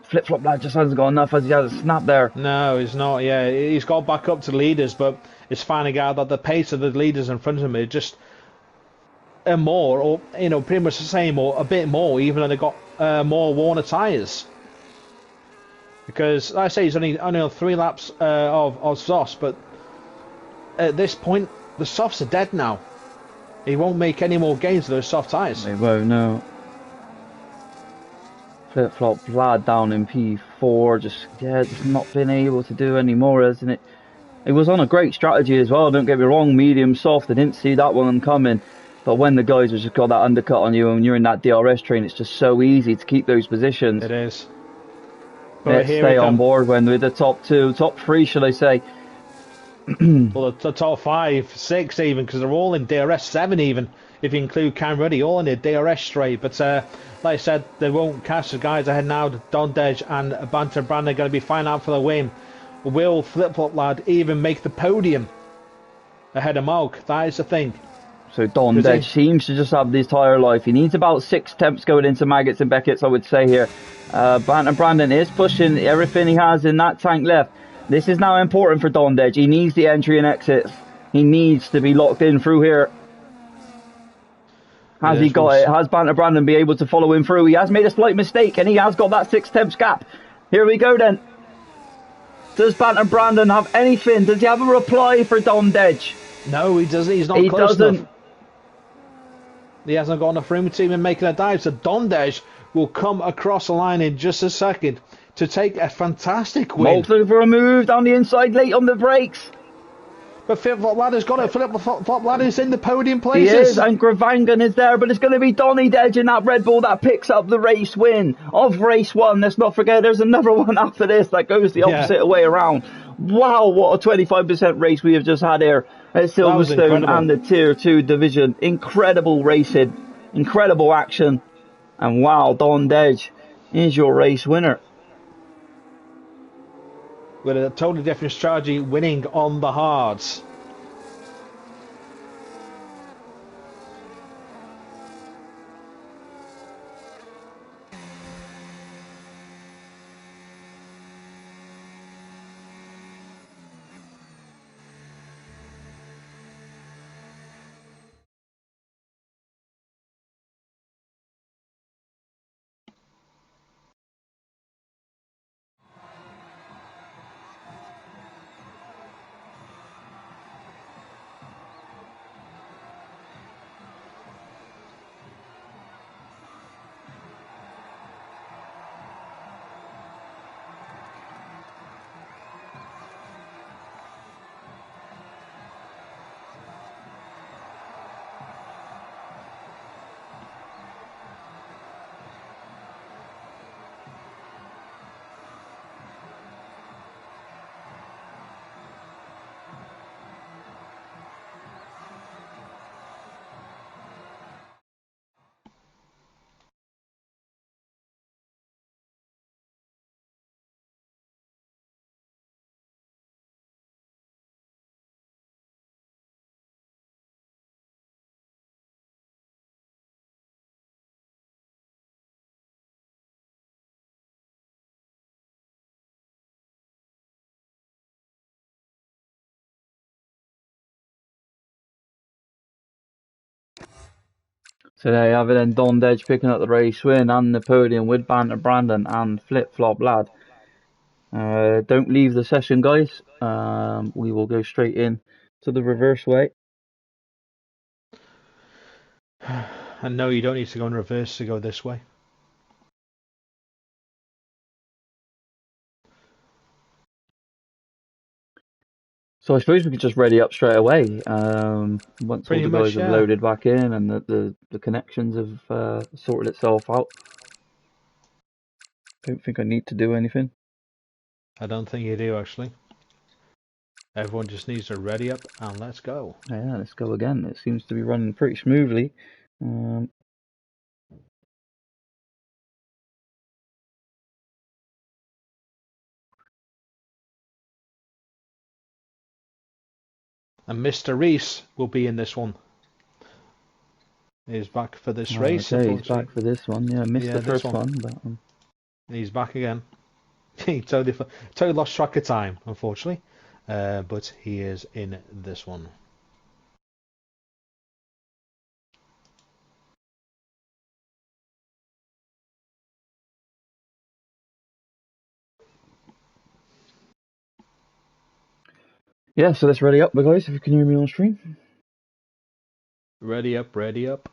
Flip Flop Lad just hasn't got enough, as he has a snap there. No, he's not. Yeah, he's got back up to the leaders, but it's finding out that the pace of the leaders in front of him is just more, or pretty much the same, or a bit more, even though they got more worn tyres. Because, like I say, he's only on 3 laps of softs, but at this point, the softs are dead now. He won't make any more gains with those soft tyres. They won't, no. Flip Flop Lad down in P4, just not been able to do any more, hasn't it? It was on a great strategy as well, don't get me wrong, medium soft, I didn't see that one coming. But when the guys have just got that undercut on you and you're in that DRS train, it's just so easy to keep those positions. It is. But let's stay on board when with the top 3, shall I say. Well, the top 5, 6 even, because they're all in DRS 7 even, if you include Cam Ruddy, all in the DRS straight. But like I said, they won't catch the guys ahead now. Don Dedge and Banter Brand are going to be flying out for the win. Will Flip Flop Lad even make the podium ahead of Malk? That is the thing. So Don Dedge seems to just have this tyre life. He needs about 6 temps going into Maggots and Beckett's, I would say here. Banter Brandon is pushing everything he has in that tank left. This is now important for Don Dedge. He needs the entry and exits. He needs to be locked in through here. Has he got it? Has Banter Brandon be able to follow him through? He has made a slight mistake and he has got that 6 temps gap. Here we go then. Does Banter Brandon have anything? Does he have a reply for Don Dedge? No, he doesn't. He's not close enough. He hasn't got enough room to even making a dive. So Don Dedge will come across the line in just a second to take a fantastic win. Looking for a move down the inside, late on the brakes. But Flip Flop Lad has got it. Flip Flop Lad is in the podium places. He is, and Gravangan is there, but it's going to be Donny Dedge in that Red Bull that picks up the race win of race 1. Let's not forget there's another one after this that goes the opposite way around. Wow, what a 25% race we have just had here at Silverstone and the Tier 2 division. Incredible racing, incredible action, and wow, Don Dedge is your race winner. With a totally different strategy, winning on the hards. So there you have it then, Don Dedge picking up the race win and the podium with Banter Brandon and Flip Flop Lad. Don't leave the session, guys. We will go straight in to the reverse way. And no, you don't need to go in reverse to go this way. So I suppose we could just ready up straight away. Once all the guys have loaded back in and the connections have sorted itself out. Don't think I need to do anything. I don't think you do, actually. Everyone just needs to ready up and let's go. Yeah, let's go again. It seems to be running pretty smoothly. And Mr. Reese will be in this one. He's back for this race. Okay, he's back for this one. Yeah, missed the first one, but he's back again. He totally lost track of time, unfortunately, but he is in this one. yeah, so let's ready up, guys. If you can hear me on stream. Ready up, ready up.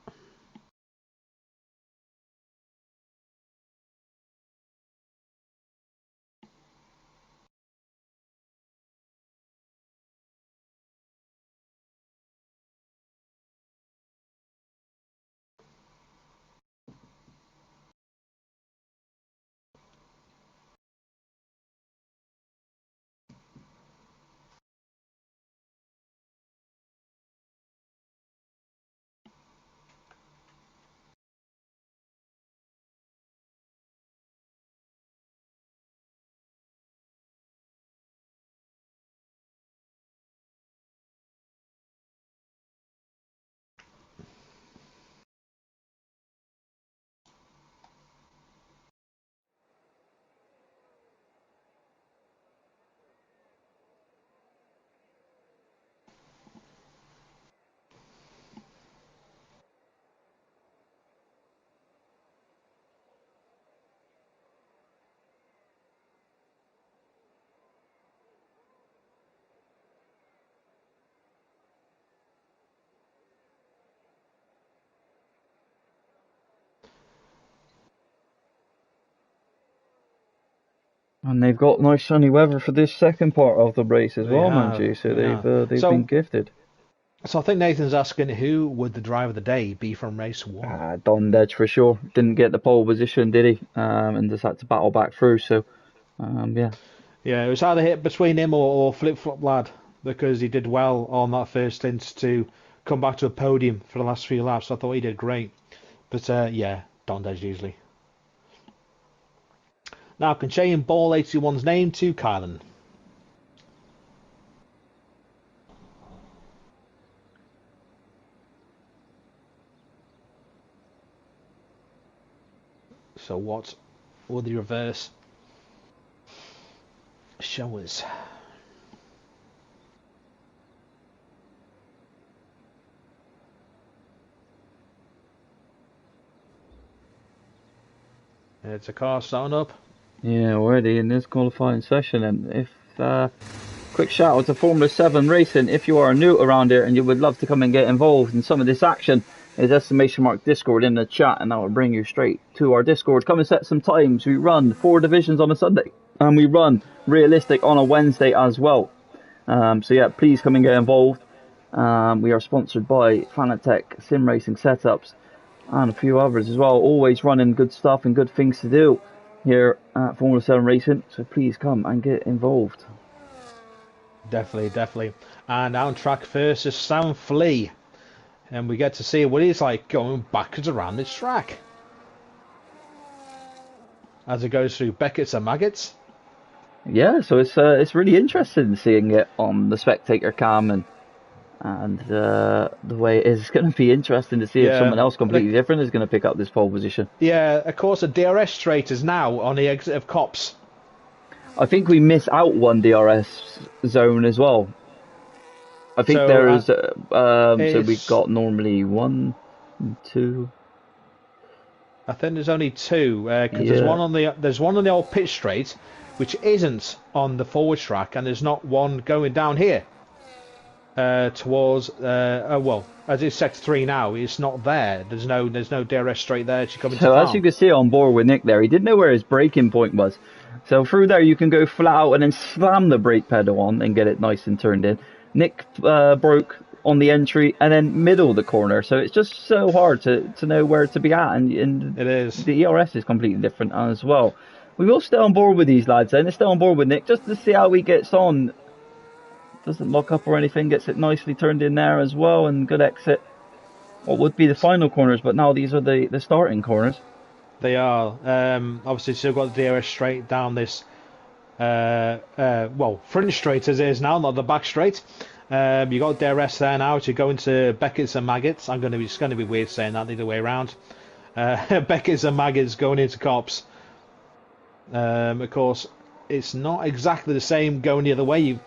And they've got nice sunny weather for this second part of the race as well, mind you. So they've been gifted. So I think Nathan's asking, who would the driver of the day be from race one? Don Dedge for sure. Didn't get the pole position, did he? And just had to battle back through. So, yeah. Yeah, it was either hit between him or Flip Flop Lad, because he did well on that first stint to come back to a podium for the last few laps. I thought he did great. But yeah, Don Dedge usually. Now, can change Ball 81's name to Kylan. So what will the reverse show us? It's a car starting up. Yeah, already in this qualifying session. And if quick shout out to Formula 7 Racing. If you are new around here and you would love to come and get involved in some of this action, there's exclamation mark Discord in the chat, and that will bring you straight to our Discord. Come and set some times. We run 4 divisions on a Sunday, and we run realistic on a Wednesday as well. So yeah, please come and get involved. We are sponsored by Fanatec Sim Racing Setups and a few others as well. Always running good stuff and good things to do here at Formula 7 Racing. So please come and get involved. Definitely. And on track first is Sam Flea. And we get to see what he's like going backwards around this track. As it goes through Beckett's and Maggots. Yeah, so it's really interesting seeing it on the spectator cam and the way it is. It's going to be interesting to see if someone else completely different is going to pick up this pole position. Yeah, of course, the DRS straight is now on the exit of Copse. I think we miss out one DRS zone as well. I think there is. So we've got normally 1, 2. I think there's only two, because Yeah. there's one on the old pit straight, which isn't on the forward track, and there's not one going down here towards well, as it's sector 3 now. It's not there. There's no DRS straight there to come into So as farm. you can see on board with Nick there, he didn't know where his braking point was. So through there you can go flat out and then slam the brake pedal on and get it nice and turned in. Nick broke on the entry and then middle of the corner, so it's just so hard to know where to be at, and It is. the ERS is completely different as well. We will stay on board with these lads then, stay on board with Nick just to see how he gets on. Doesn't lock up or anything, gets it nicely turned in there as well, and good exit. What would be the final corners, but now these are the starting corners. They are. Obviously still got the DRS straight down this well, front straight as it is now, not the back straight. You got DRS there now to go into Beckett's and Maggots. It's going to be weird saying that the other way around. Beckett's and Maggots going into Cops. Of course, it's not exactly the same going the other way.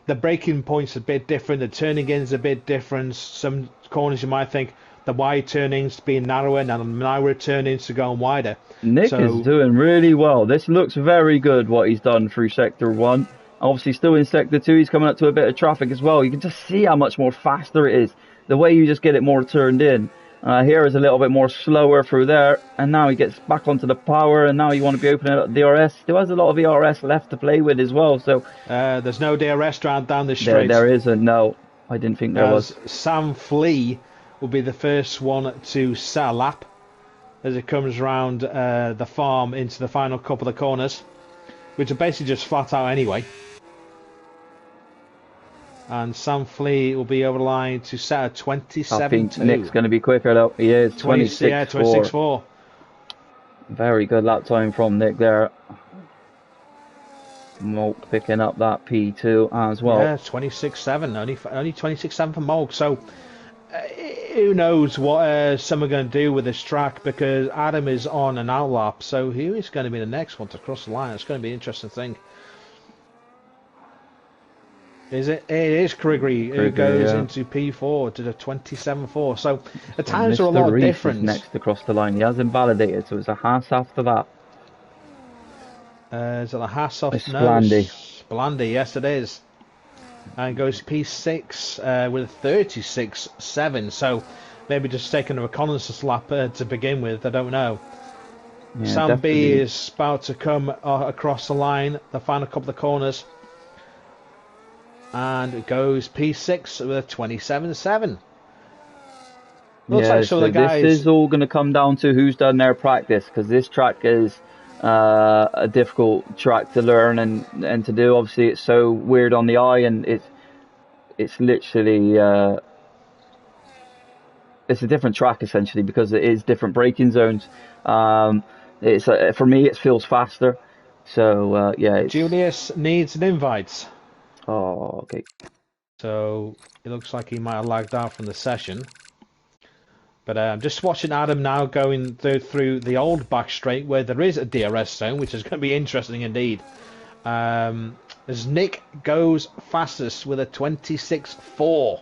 The braking point's a bit different. The turning in's a bit different. Some corners you might think the wide turnings being narrower, and the narrower turnings to going wider. Nick is doing really well. This looks very good what he's done through Sector 1. Obviously still in Sector 2, he's coming up to a bit of traffic as well. You can just see how much more faster it is. The way you just get it more turned in. Here is a little bit more slower through there. And now he gets back onto the power, and now you want to be opening up DRS. Still has a lot of ERS left to play with as well. So there's no DRS down the straight. There isn't, no. I didn't think there was. Sam Flea will be the first one to set a lap as it comes round the farm into the final couple of corners, which are basically just flat out anyway. And Sam Flea will be over the line to set a 27.2. I think Nick's going to be quicker though. He is 26.4. Yeah, 26.4. Very good lap time from Nick there. Molk picking up that P2 as well. Yeah, 26.7. Only 26.7 for Molk. So who knows what some are going to do with this track, because Adam is on an outlap. So who is going to be the next one to cross the line? It's going to be an interesting thing. Is it? It is Criggery who goes into P4 to the 27.4. So the times are a lot different. Next to cross the line, he hasn't validated, so it's a Haas after that. Is it the Haas off? It's no, Blandy, yes it is. And goes P6 with a 36.7. So maybe just taking a reconnaissance lap to begin with. I don't know. Yeah, Sam definitely. B is about to come across the line, the final couple of corners. And it goes P6 with a 27.7. Looks like some of the guys. This is all going to come down to who's done their practice, because this track is a difficult track to learn and to do. Obviously, it's so weird on the eye, and it's literally it's a different track essentially, because it is different braking zones. It's for me, it feels faster. So yeah. Julius needs an invite. Oh, okay. So it looks like he might have lagged out from the session. But I'm just watching Adam now going through the old back straight where there is a DRS zone, which is going to be interesting indeed. As Nick goes fastest with a 26.4.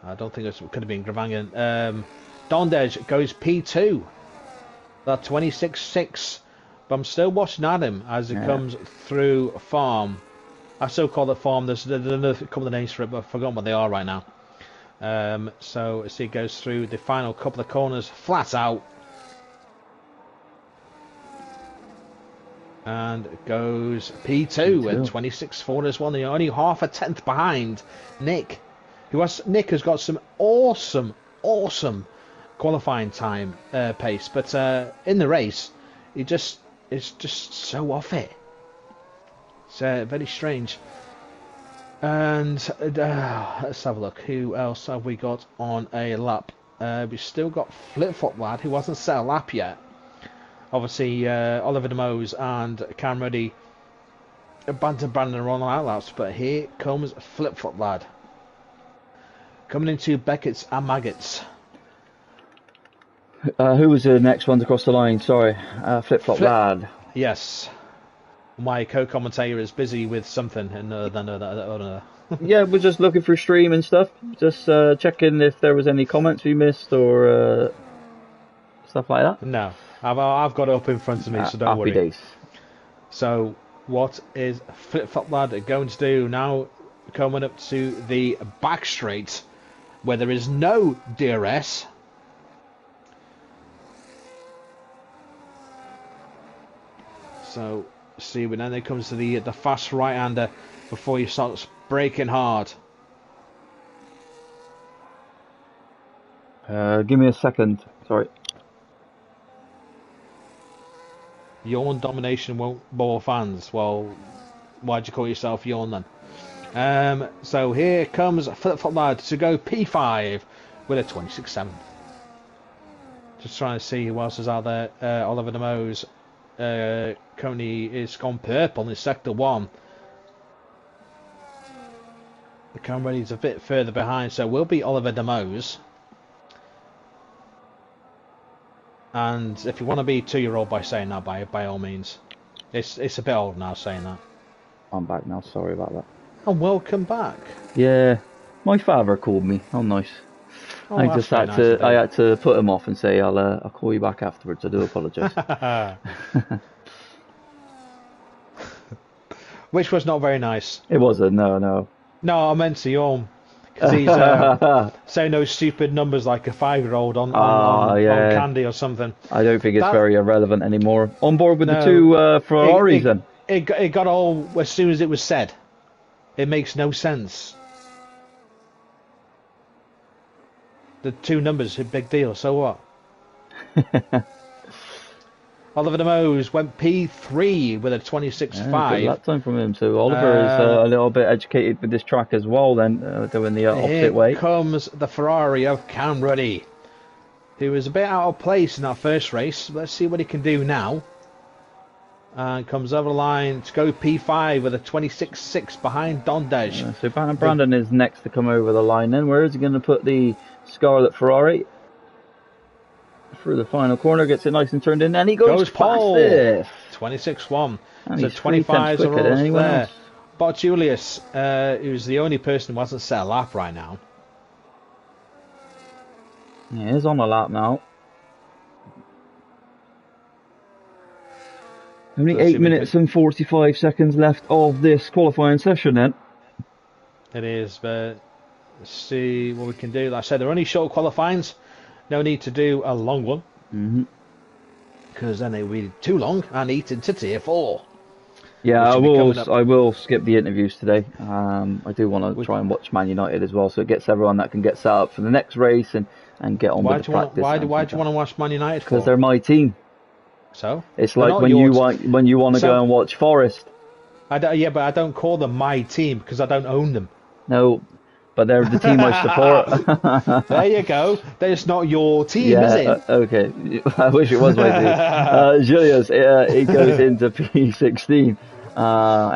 I don't think it could have been Gravangan. Dondej goes P2. That 26.6. But I'm still watching Adam as it comes through farm. I still call it farm. There's another couple of names for it, but I've forgotten what they are right now. So as it goes through the final couple of corners, flat out. And it goes P2 at 26.4 as well. They're only half a tenth behind Nick. Nick has got some awesome qualifying time pace. But in the race, it's just so off it. It's very strange. And let's have a look. Who else have we got on a lap? We've still got Flip-Flop Lad, who hasn't set a lap yet. Obviously, Oliver DeMose and Cam Ruddy, Banter Brandon are on outlaps. But here comes Flip-Flop Lad. Coming into Beckett's and Maggots. Who was the next one to cross the line? Sorry, Flip-Flop Lad. Yes. My co-commentator is busy with something, and Yeah, we're just looking for stream and stuff. Just checking if there was any comments we missed or stuff like that. No, I've got it up in front of me, so don't Happy worry. days. So, what is Flip Flop Lad going to do now? Coming up to the back straight, where there is no DRS. So, see when then it comes to the fast right-hander before he starts braking hard. Give me a second. Sorry. Yawn domination won't bore fans. Well, why'd you call yourself Yawn then? So here comes Flip Flop Lad to go P5 with a 26.7. Just trying to see who else is out there. Oliver DeMose currently is gone purple in sector 1. The camera is a bit further behind, so we'll be Oliver DeMose. And if you want to be 2-year-old by saying that, by all means. It's a bit old now saying that. I'm back now. Sorry about that. And welcome back. Yeah, my father called me. Oh, nice. Oh, I just had to. I had to put him off and say I'll call you back afterwards. I do apologise. Which was not very nice. It wasn't. No. No, I meant to Yawn. Because he's saying those stupid numbers like a 5-year-old on candy or something. I don't think it's very irrelevant anymore. On board with the two Ferraris then. It got all as soon as it was said. It makes no sense. The two numbers are a big deal, so what? Oliver DeMose went P3 with a 26.5. Good lap time from him, so Oliver is a little bit educated with this track as well then, doing the opposite way. Here comes the Ferrari of Cam Ruddy, who was a bit out of place in that first race. Let's see what he can do now. And comes over the line to go P5 with a 26.6 behind Dondej. So Brandon is next to come over the line then. Where is he going to put the Scarlet Ferrari? Through the final corner, gets it nice and turned in, and he goes pole. 26.1. So 25s are all there. But Julius, who's the only person who hasn't set a lap right now. Yeah, he's on a lap now. Only 8 minutes and 45 seconds left of this qualifying session then. It is, but let's see what we can do. Like I said, they're only short qualifyings. No need to do a long one. Because then they will be too long and eat into tier 4. Yeah, I will skip the interviews today. I do want to try and watch Man United as well, so it gets everyone that can get set up for the next race and get on with the practice. Why do you want to watch Man United for? Because they're my team. So? It's like when you want to go and watch Forest. But I don't call them my team because I don't own them. No, but they're the team I support. There you go. That's not your team, is it? Okay. I wish it was my team. Julius, he goes into P16.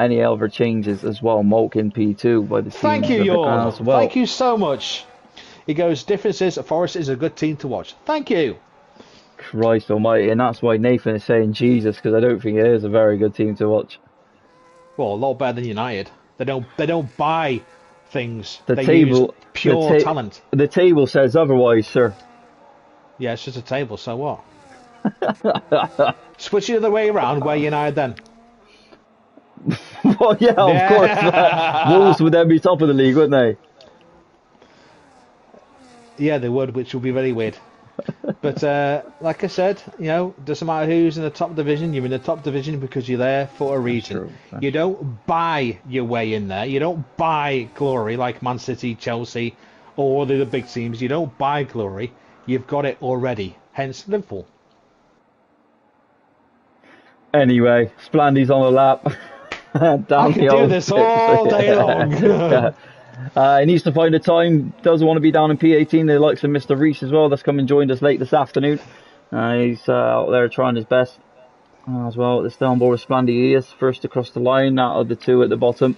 Any other changes as well? Molk in P2 by the team. Thank you, Yorn. Well. Thank you so much. He goes, differences, Forest is a good team to watch. Thank you. Christ almighty, and that's why Nathan is saying Jesus, because I don't think it is a very good team to watch. Well, a lot better than United. They don't buy things. They use pure talent. The table says otherwise, sir. Yeah, it's just a table, so what? Switch it the other way around, where United then? Well, yeah, of course. Wolves would then be top of the league, wouldn't they? Yeah, they would, which would be very weird. But like I said, doesn't matter who's in the top division. You're in the top division because you're there for a reason. You don't buy your way in there. You don't buy glory like Man City, Chelsea, or the big teams. You don't buy glory. You've got it already. Hence Liverpool. Anyway, Splandy's on a lap. I can do this all day long. He needs to find a time. Doesn't want to be down in P18. They likes of Mr. Reese as well. That's come and joined us late this afternoon. He's out there trying his best as well. It's down board with Splandy. He is first across the line out of the two at the bottom.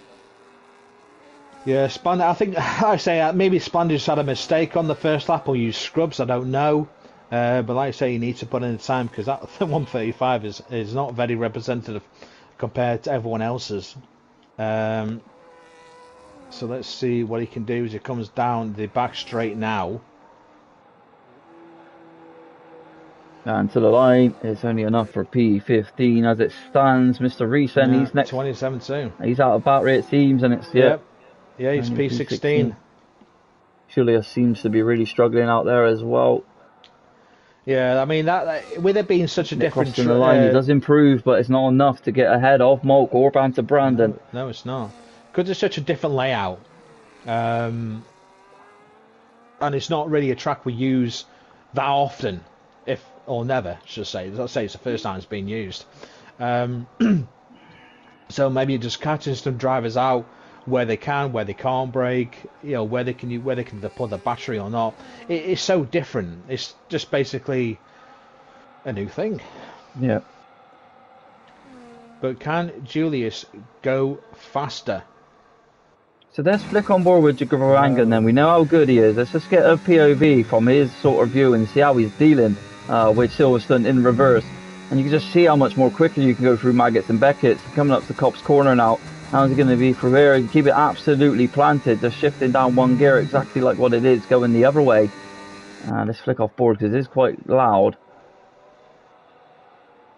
Yeah, Splandy. I think I say maybe Splandy just had a mistake on the first lap or used scrubs. I don't know. But like I say, he needs to put in the time because that 135 is not very representative compared to everyone else's. So let's see what he can do as he comes down the back straight now. And to the line, it's only enough for P15 as it stands. Mr. Reesen, he's next. 27-2. He's out of battery, it seems, and it's Yeah, he's only P16. Julius seems to be really struggling out there as well. Yeah, I mean that with it being such a different crossing the line, he does improve, but it's not enough to get ahead of Malk or Banter Brandon. No, it's not. Because it's such a different layout, and it's not really a track we use that often, if or never, should I say. Let's say it's the first time it's been used. So maybe just catching some drivers out where they can, where they can't brake, where they can pull the battery or not. It's so different. It's just basically a new thing. Yeah. But can Julius go faster? So let's flick on board with Jagarangan then. We know how good he is. Let's just get a POV from his sort of view and see how he's dealing with Silverstone in reverse. And you can just see how much more quicker you can go through Maggots and Beckett's. Coming up to Cop's corner now. How's it going to be for here? You keep it absolutely planted, just shifting down one gear exactly like what it is going the other way. Let's flick off board because it is quite loud.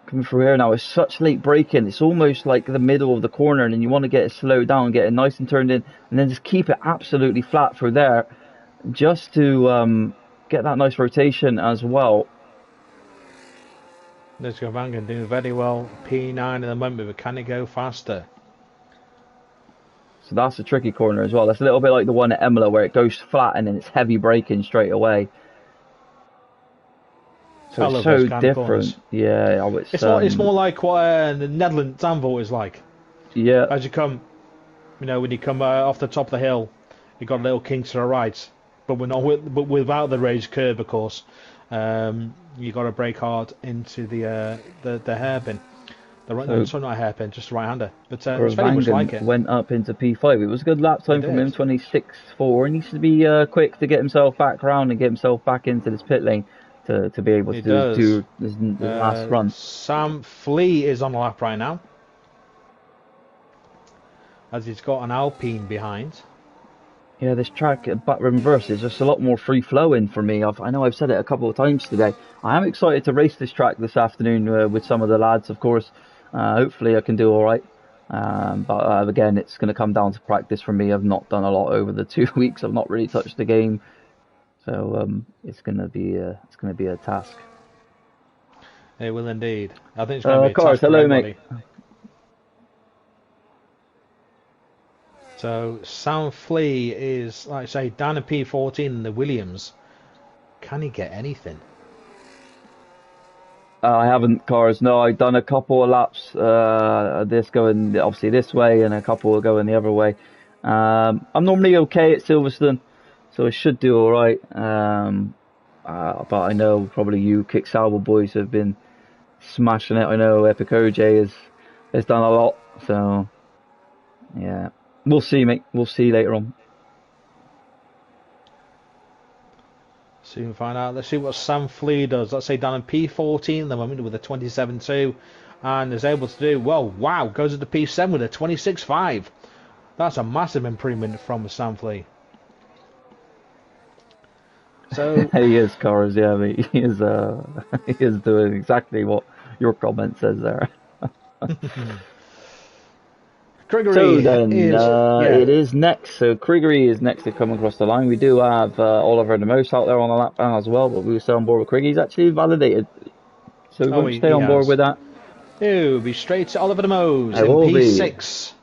Coming through here now, it's such late braking. It's almost like the middle of the corner, and then you want to get it slowed down, get it nice and turned in, and then just keep it absolutely flat through there, just to get that nice rotation as well. Let's go Vangan doing very well. P9 in the moment, but can it go faster? So that's a tricky corner as well. That's a little bit like the one at Imola where it goes flat and then it's heavy braking straight away. So it's so different. Yeah, it's more like what the Netherlands Zandvoort is like. Yeah. As you come, when you come off the top of the hill, you got a little kink to the right, but but without the raised curve, of course. You got to brake hard into the hairpin. Sorry, not a hairpin, just a right-hander. But it's very much like it. Went up into P5. It was a good lap time from him, 26.4. He needs to be quick to get himself back around and get himself back into this pit lane to be able to do his last run. Sam Flea is on the lap right now, as he's got an Alpine behind. Yeah, this track back reverse is just a lot more free flowing for me. I know I've said it a couple of times today. I am excited to race this track this afternoon with some of the lads, of course. Hopefully I can do all right. But again, it's going to come down to practice for me. I've not done a lot over the 2 weeks. I've not really touched the game, so it's going to be a task. It will indeed. I think it's going to be a Cars, task. hello, mate. So Sam Flea is, like I say, down in P14 in the Williams. Can he get anything? I haven't, Cars. No, I've done a couple of laps. This going obviously this way, and a couple going the other way. I'm normally okay at Silverstone, so I should do all right. But I know probably you Kick Salvo boys have been smashing it. I know Epic OJ has done a lot. So yeah, we'll see, mate. We'll see later on. Soon find out. Let's see what Sam Flea does. Let's say down in P14 at the moment with a 27.2, and is able to do well. Wow, goes into P7 with a 26.5. That's a massive improvement from Sam Flea. So he is, Cars. Yeah, mate. He is doing exactly what your comment says there. Gregory it is next. So Gregory is next to come across the line. We do have Oliver de Moos out there on the lap as well, but we will stay on board with Gregory. He's actually validated, so we'll stay on board with that. He'll be straight to Oliver de Moos in P6.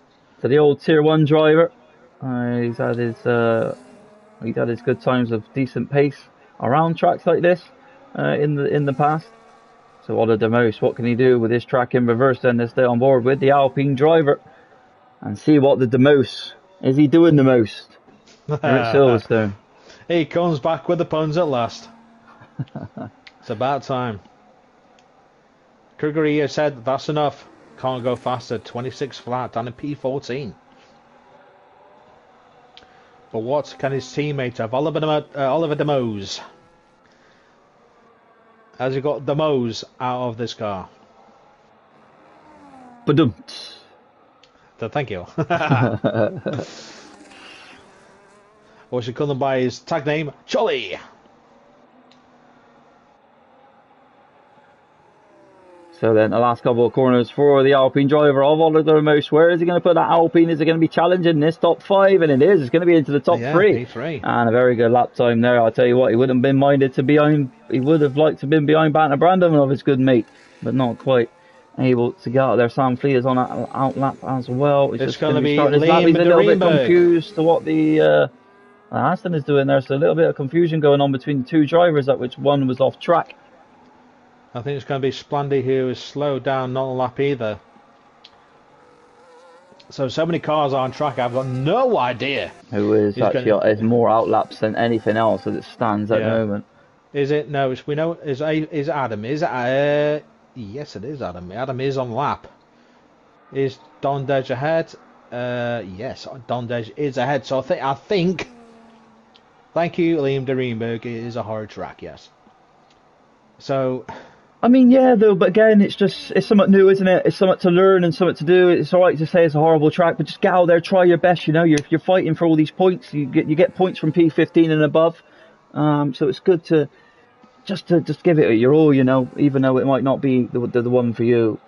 So the old Tier 1 driver. He's had his good times of decent pace around tracks like this in the past. So Oliver de Moos, what can he do with this track in reverse? Then to stay on board with the Alpine driver. And see what the most is he doing the most here at Silverstone. He comes back with the puns at last. It's about time. Gregory has said that's enough. Can't go faster. 26 flat down in P14. But what can his teammate have? Oliver de Moos. Has he got de Moos out of this car? Badum. So thank you. or should call him by his tag name, Jolly. So then the last couple of corners for the Alpine driver of Oliver Ramos. Where is he going to put that Alpine? Is it going to be challenging this top 5? And it is. It's going to be into the top 3. P3. And a very good lap time there. I'll tell you what, he wouldn't have been minded to be behind. He would have liked to have been behind Banter Brandon of his good mate, but not quite able to get out there. Sam Fleet is on that out lap as well. It's going to be starting his lap. He's a little bit confused to what the Aston is doing there. So a little bit of confusion going on between the two drivers, at which one was off track. I think it's going to be Splendy who is slowed down, not a lap either. So many cars on track, I've got no idea. Who is actually is more outlaps than anything else as it stands at the moment. Is it? No, we know is Adam. Is yes, it is Adam. Adam is on lap. Is Don Dej ahead? Yes, Don Dej is ahead. So I think. Thank you, Liam de Reenberg. It is a hard track, yes. So. I mean, yeah, though, but again, it's something new, isn't it? It's something to learn and something to do. It's alright to say it's a horrible track, but just get out there, try your best, you know. You're fighting for all these points. You get points from P15 and above. So it's good to just give it your all, you know, even though it might not be the one for you.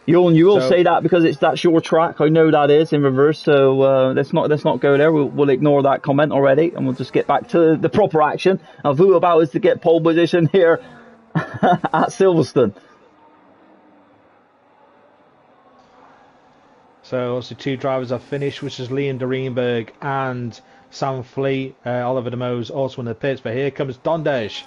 You will say that because that's your track. I know that is in reverse. So let's not go there. We'll ignore that comment already, and we'll just get back to the proper action. And who about is to get pole position here at Silverstone. So obviously 2 drivers have finished, which is Liam de Reenberg and Sam Fleet. Oliver de Moos also in the pits, but here comes Dondej.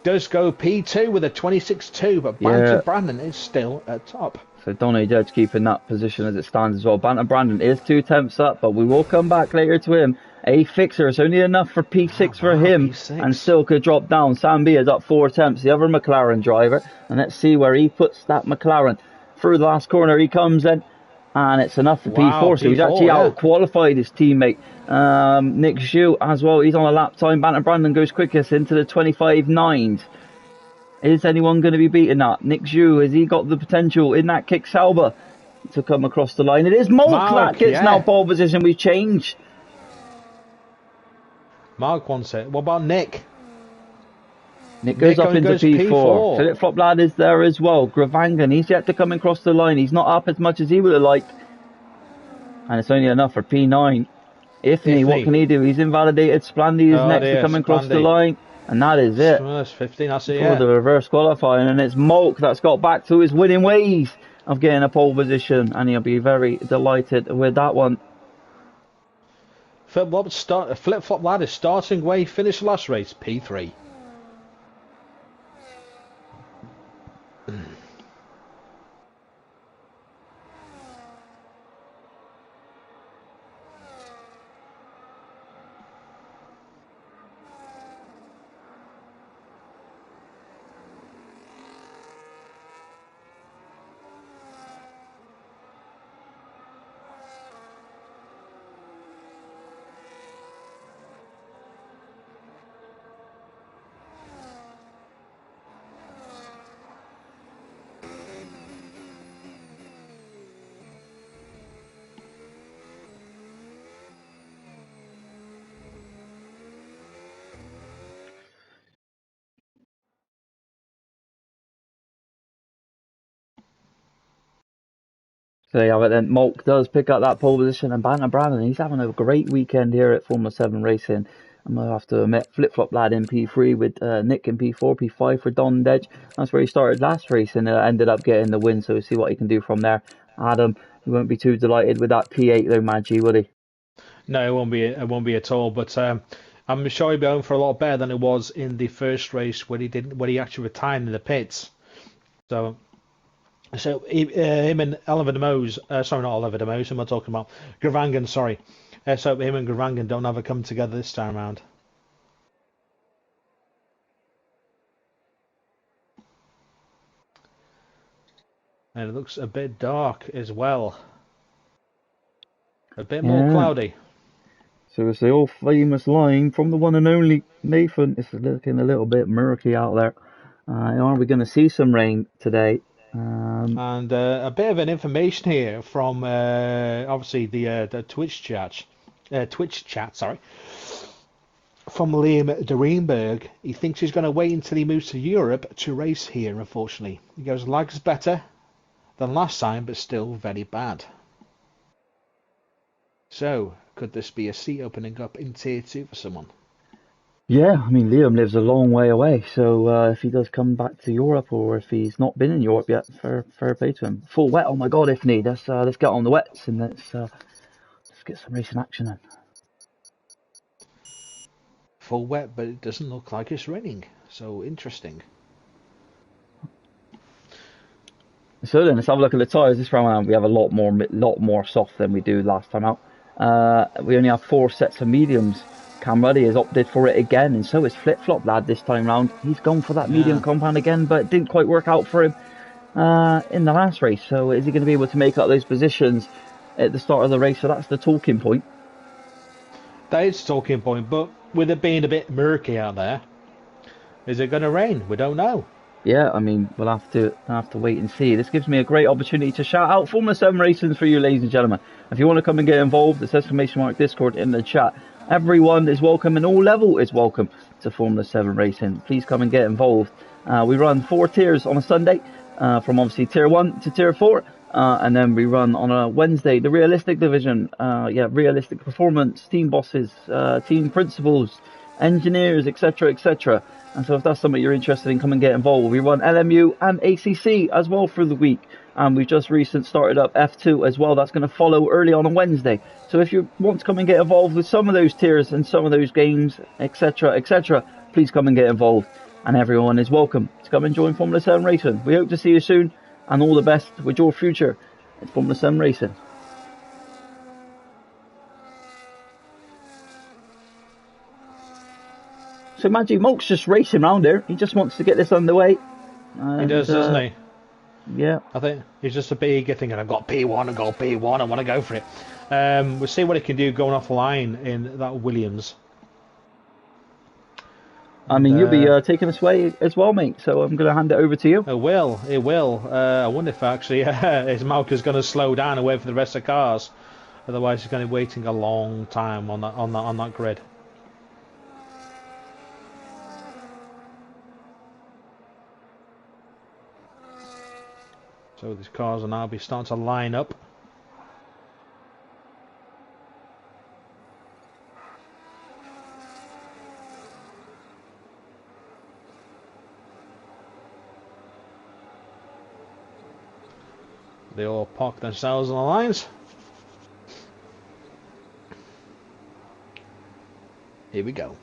Does go P2 with a 26.2, but Banter Brandon is still at top. So Donny Judge keeping that position as it stands as well. Banter Brandon is 2 tenths up, but we will come back later to him. A fixer is only enough for P6 for him, P6. And still could drop down. Sam B is up 4 tenths, the other McLaren driver, and let's see where he puts that McLaren. Through the last corner he comes in, and it's enough for P4, so he's actually out-qualified his teammate. Nick Zhu as well, he's on a lap time. Banter Brandon goes quickest into the 25.9s. Is anyone going to be beating that? Nick Zhu, has he got the potential in that kick Sauber to come across the line? It is Malk that gets now pole position. We've changed. Mark wants it. What about Nick? Nick goes up into P4. Philip Flop Lad is there as well. Gravangan, he's yet to come across the line. He's not up as much as he would have liked. And it's only enough for P9. Ifney, what can he do? He's invalidated. Splandy is next to come across the line. And that is it. That's 15, that's it, for the reverse qualifying. And it's Malk that's got back to his winning ways of getting a pole position. And he'll be very delighted with that one. Flip Flop Lad is starting way, finished last race, P3. So yeah, but then Malk does pick up that pole position, and Banter Brandon, he's having a great weekend here at Formula 7 Racing. I'm going to have to admit, Flip Flop Lad in P3 with Nick in P4, P5 for Don Dej. That's where he started last race and ended up getting the win, so we'll see what he can do from there. Adam, he won't be too delighted with that P8 though, Maggie, will he? No, it won't be at all, but I'm sure he'll be home for a lot better than it was in the first race when he actually retired in the pits. So him and Oliver de Moos, sorry, not Oliver de Moos, who am I talking about? Gravangan, sorry. So him and Gravangan don't ever come together this time around. And it looks a bit dark as well. A bit more cloudy. So it's the old famous line from the one and only Nathan. It's looking a little bit murky out there. Are we going to see some rain today? And a bit of an information here from obviously the Twitch chat. Twitch chat, sorry, from Liam Dereenberg. He thinks he's going to wait until he moves to Europe to race here, unfortunately. He goes, lag's better than last time, but still very bad. So, could this be a seat opening up in Tier 2 for someone? Yeah, I mean, Liam lives a long way away, so if he does come back to Europe, or if he's not been in Europe yet, fair play to him. Full wet, oh my god, if need. Let's get on the wets and let's get some racing action in. Full wet, but it doesn't look like it's raining. So interesting. So then, let's have a look at the tyres this round around. We have a lot more soft than we do last time out. We only have 4 sets of mediums. Cam Ruddy has opted for it again, and so is Flip Flop Lad this time round. He's gone for that medium compound again, but it didn't quite work out for him in the last race. So is he going to be able to make up those positions at the start of the race? So that's the talking point. That is the talking point, but with it being a bit murky out there, is it going to rain? We don't know. Yeah, I mean, we'll have to wait and see. This gives me a great opportunity to shout out Formula 7 Racing for you, ladies and gentlemen. If you want to come and get involved, it's !Discord in the chat. Everyone is welcome and all level is welcome to Formula 7 Racing. Please come and get involved. We run 4 tiers on a Sunday, from obviously Tier 1 to Tier 4. And then we run on a Wednesday, the Realistic Division. Realistic Performance, Team Bosses, Team Principals, Engineers, etc, etc. And so if that's something you're interested in, come and get involved. We run LMU and ACC as well through the week. And we've just recently started up F2 as well. That's going to follow early on Wednesday. So if you want to come and get involved with some of those tiers and some of those games, etc, etc, please come and get involved. And everyone is welcome to come and join Formula 7 Racing. We hope to see you soon, and all the best with your future at Formula 7 Racing. So Magic Monk's just racing around here. He just wants to get this underway. He does, doesn't he? Yeah. I think he's just a big thinking, I've got P1, I want to go for it. We'll see what he can do going off the line in that Williams. I mean, you'll be taking us away as well, mate. So I'm going to hand it over to you. It will. I wonder if actually his Malka's going to slow down and wait for the rest of the cars. Otherwise, he's going to be waiting a long time on that grid. So these cars will now be starting to line up. They all park themselves on the lines. Here we go.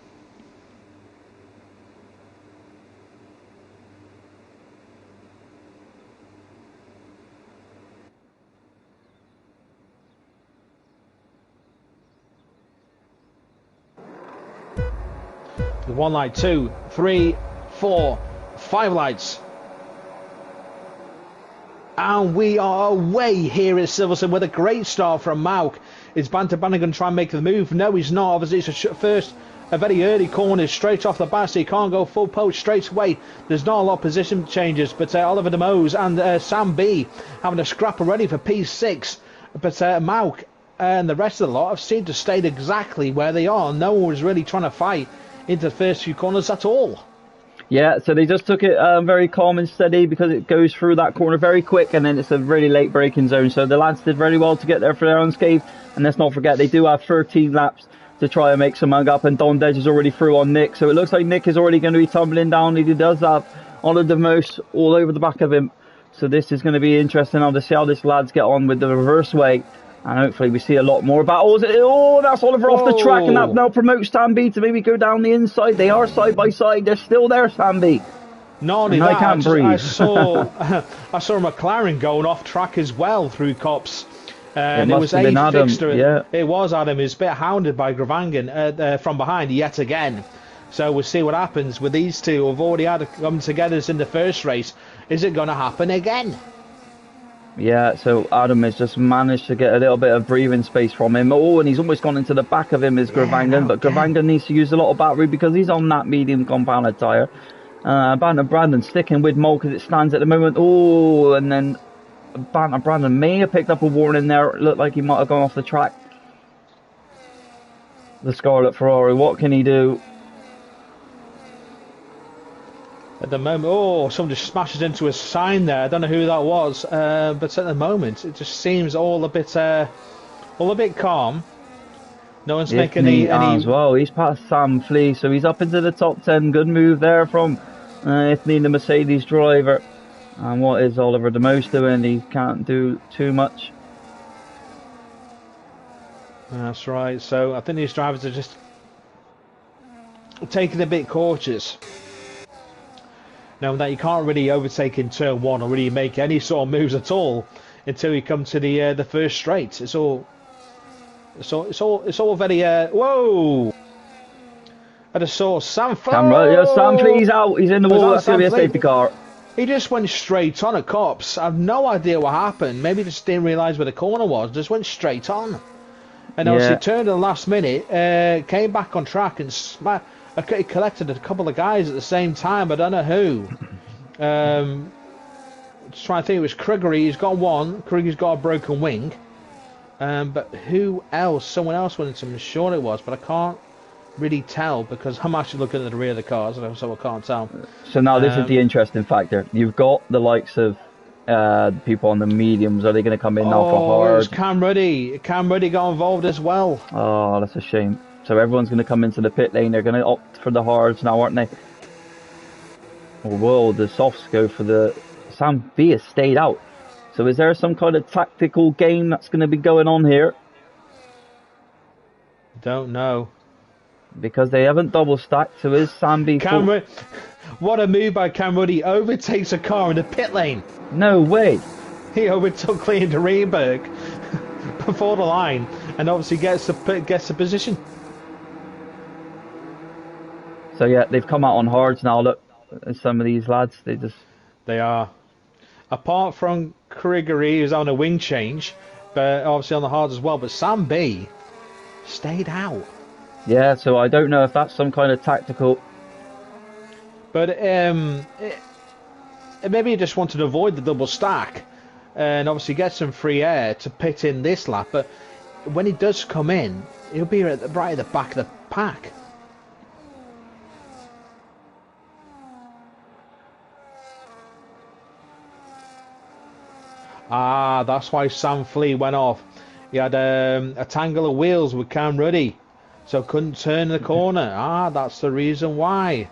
One light, 2, 3, 4, 5 lights. And we are away here at Silverstone with a great start from Mauk. Is Banter Banner going to try and make the move? No, he's not. Obviously, it's a very early corner straight off the bat, so he can't go full poach straight away. There's not a lot of position changes, but Oliver DeMose and Sam B having a scrap already for P6. But Mauk and the rest of the lot have seemed to stay exactly where they are. No one was really trying to fight into the first few corners at all. Yeah, so they just took it very calm and steady because it goes through that corner very quick, and then it's a really late braking zone. So the lads did very well to get there for their unscathed. And let's not forget, they do have 13 laps to try and make some mug up, and Don Dej is already through on Nick. So it looks like Nick is already going to be tumbling down. He does have Oliver DeMose all over the back of him. So this is going to be interesting now to see how this lads get on with the reverse weight. And hopefully we see a lot more battles. Oh, that's Oliver off the track, and that now promotes Samby to maybe go down the inside. They are side by side. They're still there, Samby. Not only that, I saw a McLaren going off track as well through Cops. And it was Adam. Yeah. It was Adam. He was a bit hounded by Gravangan from behind yet again. So we'll see what happens with these two. Have already had come together in the first race. Is it going to happen again? Yeah, so Adam has just managed to get a little bit of breathing space from him. Oh, and he's almost gone into the back of him is Gravangan, but Gravangan needs to use a lot of battery because he's on that medium compounded tyre. Banter Brandon sticking with Molk as it stands at the moment. Oh, and then Banter Brandon may have picked up a warning there. It looked like he might have gone off the track. the Scarlet Ferrari. What can he do? At the moment, oh, someone just smashes into a sign there. I don't know who that was, but at the moment, it just seems all a bit calm. No one's making any. As well. He's past Sam Flea, so he's up into the top 10. Good move there from Ifney, the Mercedes driver. And what is Oliver De Moos doing? He can't do too much. That's right. So I think these drivers are just taking a bit cautious. Now that you can't really overtake in turn one or really make any sort of moves at all until you come to the first straight. It's all very whoa! I just saw Sam Flea. Sam Flea's out. He's in the wall. That's going to be a safety car. He just went straight on at cops. I have no idea what happened. Maybe just didn't realise where the corner was. Just went straight on. And obviously turned at the last minute, came back on track and he collected a couple of guys at the same time. I don't know who. Just trying to think. It was Kriegery. He's got one. Kriegery's got a broken wing. But who else? Someone else went into him. I'm sure it was, but I can't really tell because I'm actually looking at the rear of the cars, so I can't tell. So now this is the interesting factor. You've got the likes of people on the mediums. Are they going to come in now for hard? Oh, it was Cam Ruddy. Cam Ruddy got involved as well. Oh, that's a shame. So everyone's going to come into the pit lane. They're going to opt for the hards now, aren't they? Or will the softs go for the... Sam B has stayed out. So is there some kind of tactical game that's going to be going on here? Don't know. Because they haven't double stacked, so is Sam B... What a move by Cam Ruddy. Overtakes a car in the pit lane. No way. He overtook Leon de Reenberg before the line and obviously gets the position. So yeah, they've come out on hards now. Look, some of these lads, they are. Apart from Kriegery, who's on a wing change, but obviously on the hards as well. But Sam B stayed out. Yeah, so I don't know if that's some kind of tactical. But maybe he just wanted to avoid the double stack and obviously get some free air to pit in this lap. But when he does come in, he'll be right at the back of the pack. Ah, that's why Sam Flea went off. He had a tangle of wheels with Cam Ruddy, so couldn't turn the corner. Ah, that's the reason why.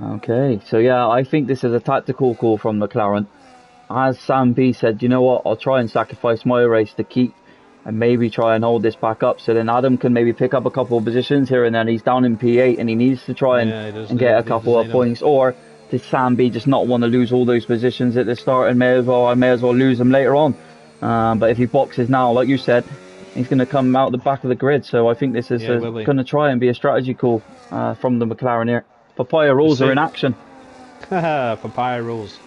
Okay, so yeah, I think this is a tactical call from McLaren. As Sam B said, you know what, I'll try and sacrifice my race to keep and maybe try and hold this back up so then Adam can maybe pick up a couple of positions here and then. He's down in P8 and he needs to try and get a couple of points. Or does Sam B just not want to lose all those positions at the start and may as well lose them later on? But if he boxes now, like you said, he's going to come out the back of the grid. So I think this is going to try and be a strategy call from the McLaren here. Papaya rules are in action. Papaya rules.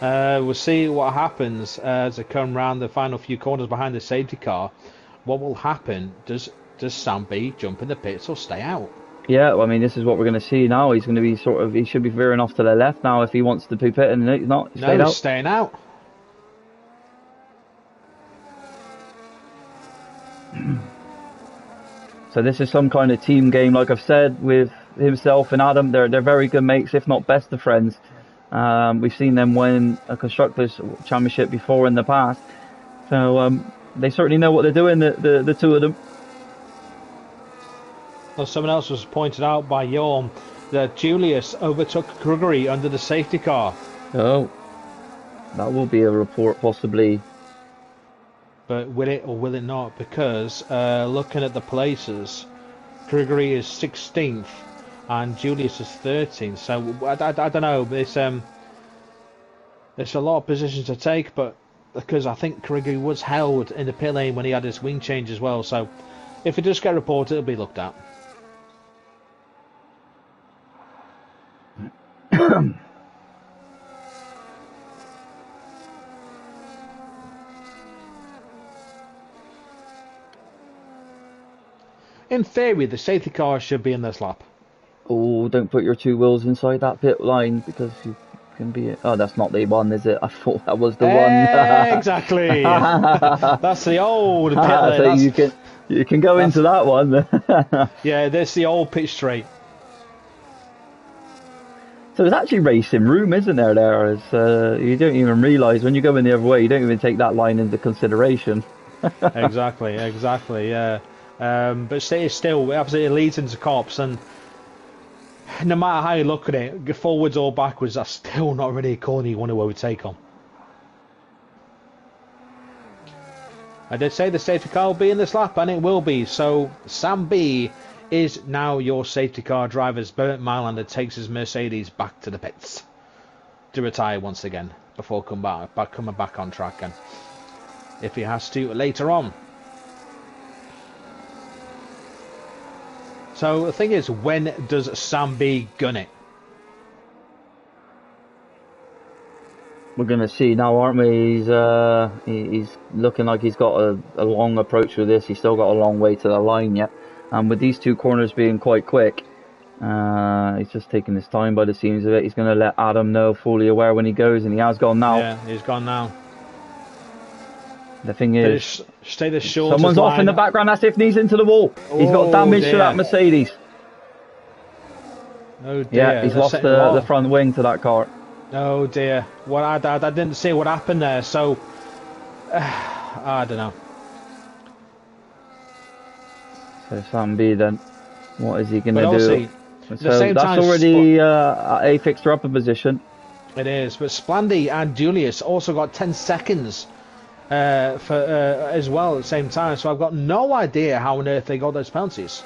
We'll see what happens as they come round the final few corners behind the safety car. What will happen? Does Sam B jump in the pits or stay out? Yeah, well, I mean, this is what we're going to see now. He's going to be he should be veering off to the left now if he wants to be pitting. He's not. He's staying out. So this is some kind of team game, like I've said, with himself and Adam. They're very good mates, if not best of friends. We've seen them win a Constructors' Championship before in the past. So they certainly know what they're doing, the two of them. Well, someone else was pointed out by Jorm that Julius overtook Kriegery under the safety car. Oh, that will be a report possibly. But will it or will it not? Because looking at the places, Kriegery is 16th and Julius is 13th. So I don't know. There's a lot of positions to take, but because I think Kriegery was held in the pit lane when he had his wing change as well. So if it does get reported, it'll be looked at. In theory, the safety car should be in this lap. Oh, don't put your two wheels inside that pit line because you can be it. Oh, that's not the one, is it? I thought that was the one. Exactly. That's the old pit lane. So you can go into that one. Yeah, that's the old pit straight. So there's actually racing room, isn't there? You don't even realise when you go in the other way. You don't even take that line into consideration. Exactly. Yeah. But still, it absolutely leads into cops, and no matter how you look at it, forwards or backwards, that's still not really a corner you want to overtake on. I did say the safety car will be in this lap, and it will be. So Sam B is now your safety car driver as Bernd Mailander takes his Mercedes back to the pits to retire once again before coming back on track, and if he has to later on. So the thing is, when does Sam B gun it? We're going to see now, aren't we? He's looking like he's got a long approach with this. He's still got a long way to the line yet. And with these two corners being quite quick, he's just taking his time by the seams of it. He's going to let Adam know, fully aware when he goes, and he has gone now. Yeah, he's gone now. The thing is, stay the short. Someone's off in the background. That's if he's into the wall. He's got damage to that Mercedes. Oh dear. Yeah, he's lost the front wing to that car. Oh dear. Well, I didn't see what happened there, so I don't know. So Sam B then, what is he going to do? So that's already a fixture upper position. It is, but Splandy and Julius also got 10 seconds as well at the same time, so I've got no idea how on earth they got those penalties.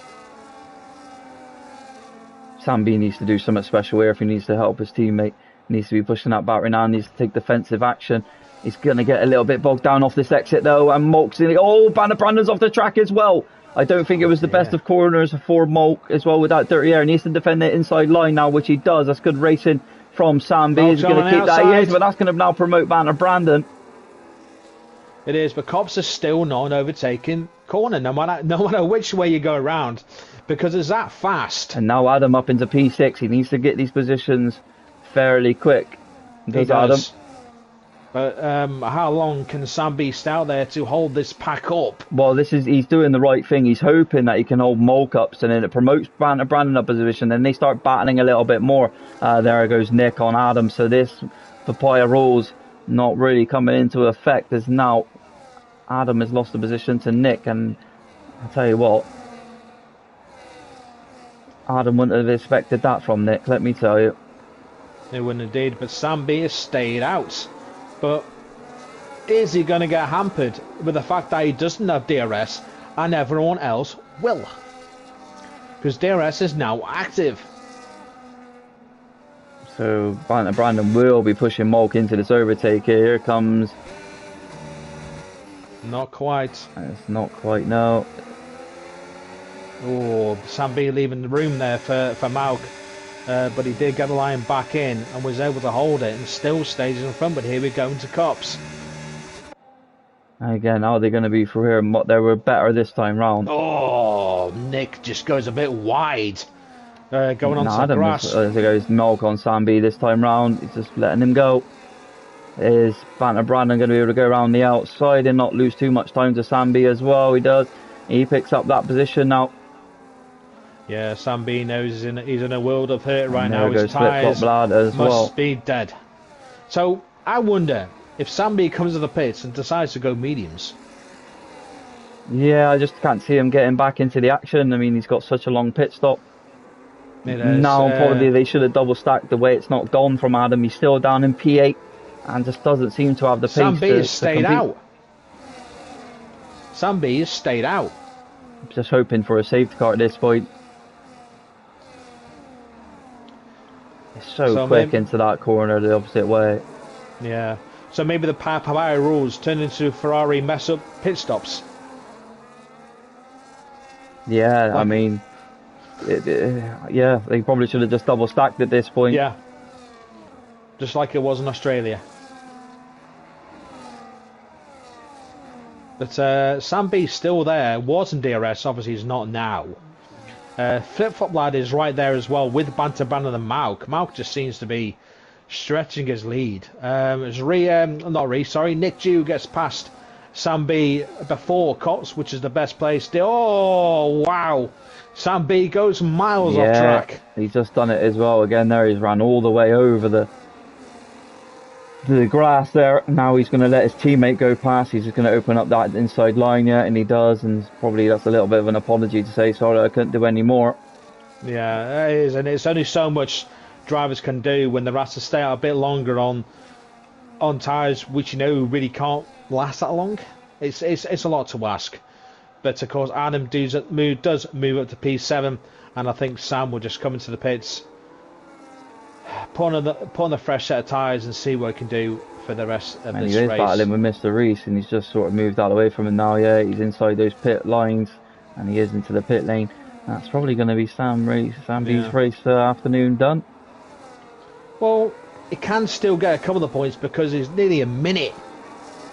Sam B needs to do something special here if he needs to help his teammate. He needs to be pushing that battery now, needs to take defensive action. He's going to get a little bit bogged down off this exit though, and Molk's in it. Oh, Brandon's off the track as well. I don't think it was the best of corners for Molk as well with that dirty air. He needs to defend the inside line now, which he does. That's good racing from Sam B. He's going to keep that. He is, but that's going to now promote Banner Brandon. It is, but cops are still not overtaking corner, no matter which way you go around, because it's that fast. And now Adam up into P6. He needs to get these positions fairly quick. He does. But how long can Sam B stay out there to hold this pack up? Well, he's doing the right thing. He's hoping that he can hold Molk up, and then it promotes Brandon up position. Then they start battling a little bit more. There goes Nick on Adam. So this papaya rules not really coming into effect, as now Adam has lost the position to Nick. And I'll tell you what, Adam wouldn't have expected that from Nick, let me tell you. They wouldn't indeed, but Sam B has stayed out. But is he going to get hampered with the fact that he doesn't have DRS and everyone else will? Because DRS is now active. So Brandon will be pushing Molk into this overtake here. Here comes... Not quite. It's not quite, no. Oh, Sam B leaving the room there for Malk. But he did get the line back in and was able to hold it and still stays in front. But here we go into cops. Again, how are they going to be for here? They were better this time round. Oh, Nick just goes a bit wide. Going on some grass. There goes Molk on Sam B this time round. He's just letting him go. Is Banter Brandon going to be able to go around the outside and not lose too much time to Sam B as well? He does. He picks up that position now. Yeah, Sam B knows he's in a world of hurt right now. His tyres must be dead. So I wonder if Sam B comes to the pits and decides to go mediums. Yeah, I just can't see him getting back into the action. I mean, he's got such a long pit stop. Now, probably they should have double stacked the way it's not gone from Adam. He's still down in P8 and just doesn't seem to have the pace. Sam B has stayed out. Sam B has stayed out. Just hoping for a safety car at this point. It's so quick into that corner the opposite way. Yeah. So maybe the papaya rules turn into Ferrari mess up pit stops. Yeah, I mean, yeah, they probably should have just double stacked at this point. Yeah. Just like it was in Australia. But Sam B's still there. Was in DRS, obviously he's not now. Flip Flop Lad is right there as well with Banter Brandon and Mauk. Mauk just seems to be stretching his lead. Nick Dew gets past Sam B before Cots, which is the best place. Oh, wow. Sam B goes miles off track. He's just done it as well. Again, there he's ran all the way over the grass there. Now he's going to let his teammate go past. He's just going to open up that inside line, and he does. And probably that's a little bit of an apology to say, sorry, I couldn't do any more. Yeah, it is. And it's only so much drivers can do when they're asked to stay out a bit longer on tyres, which really can't last that long. It's a lot to ask. But of course, Adam does move up to P7, and I think Sam will just come into the pits, put on a fresh set of tyres, and see what he can do for the rest of this race. He is battling with Mr. Reese, and he's just sort of moved out away from him now. Yeah, he's inside those pit lines, and he is into the pit lane. That's probably going to be Sam B's race afternoon done. Well, he can still get a couple of points because he's nearly a minute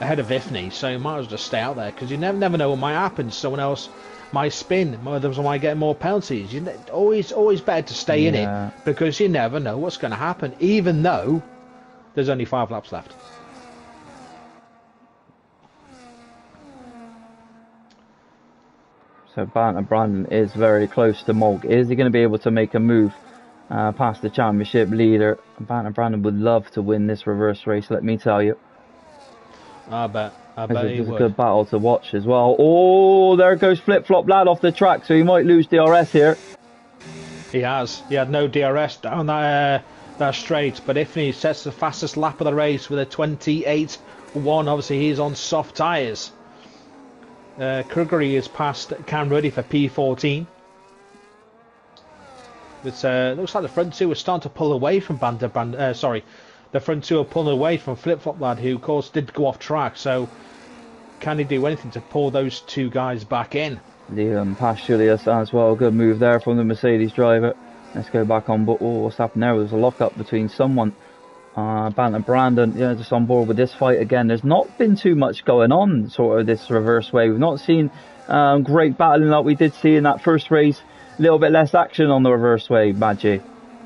ahead of Ifney, so you might as well just stay out there, because you never know what might happen. Someone else might spin, others might get more penalties. Always better to stay in it, because you never know what's going to happen, even though there's only 5 laps left. So Banter Brandon is very close to Mulk. Is he going to be able to make a move past the championship leader? Banter Brandon would love to win this reverse race, let me tell you. I bet it's a good battle to watch as well. Oh, there goes Flip Flop Lad off the track, so he might lose DRS here. He had no DRS down that straight, but Ifney sets the fastest lap of the race with a 28.1. Obviously, he's on soft tyres. Kruggery is past Cam Ruddy for P14. It looks like the front two are starting to pull away from the front two are pulling away from Flip Flop Lad, who of course did go off track. So can he do anything to pull those two guys back in? Liam past Julius as well. Good move there from the Mercedes driver. Let's go back on. But what's happened there? There's a lock-up between someone. Banter Brandon, just on board with this fight again. There's not been too much going on, sort of this reverse way. We've not seen great battling like we did see in that first race. A little bit less action on the reverse way, Maggie.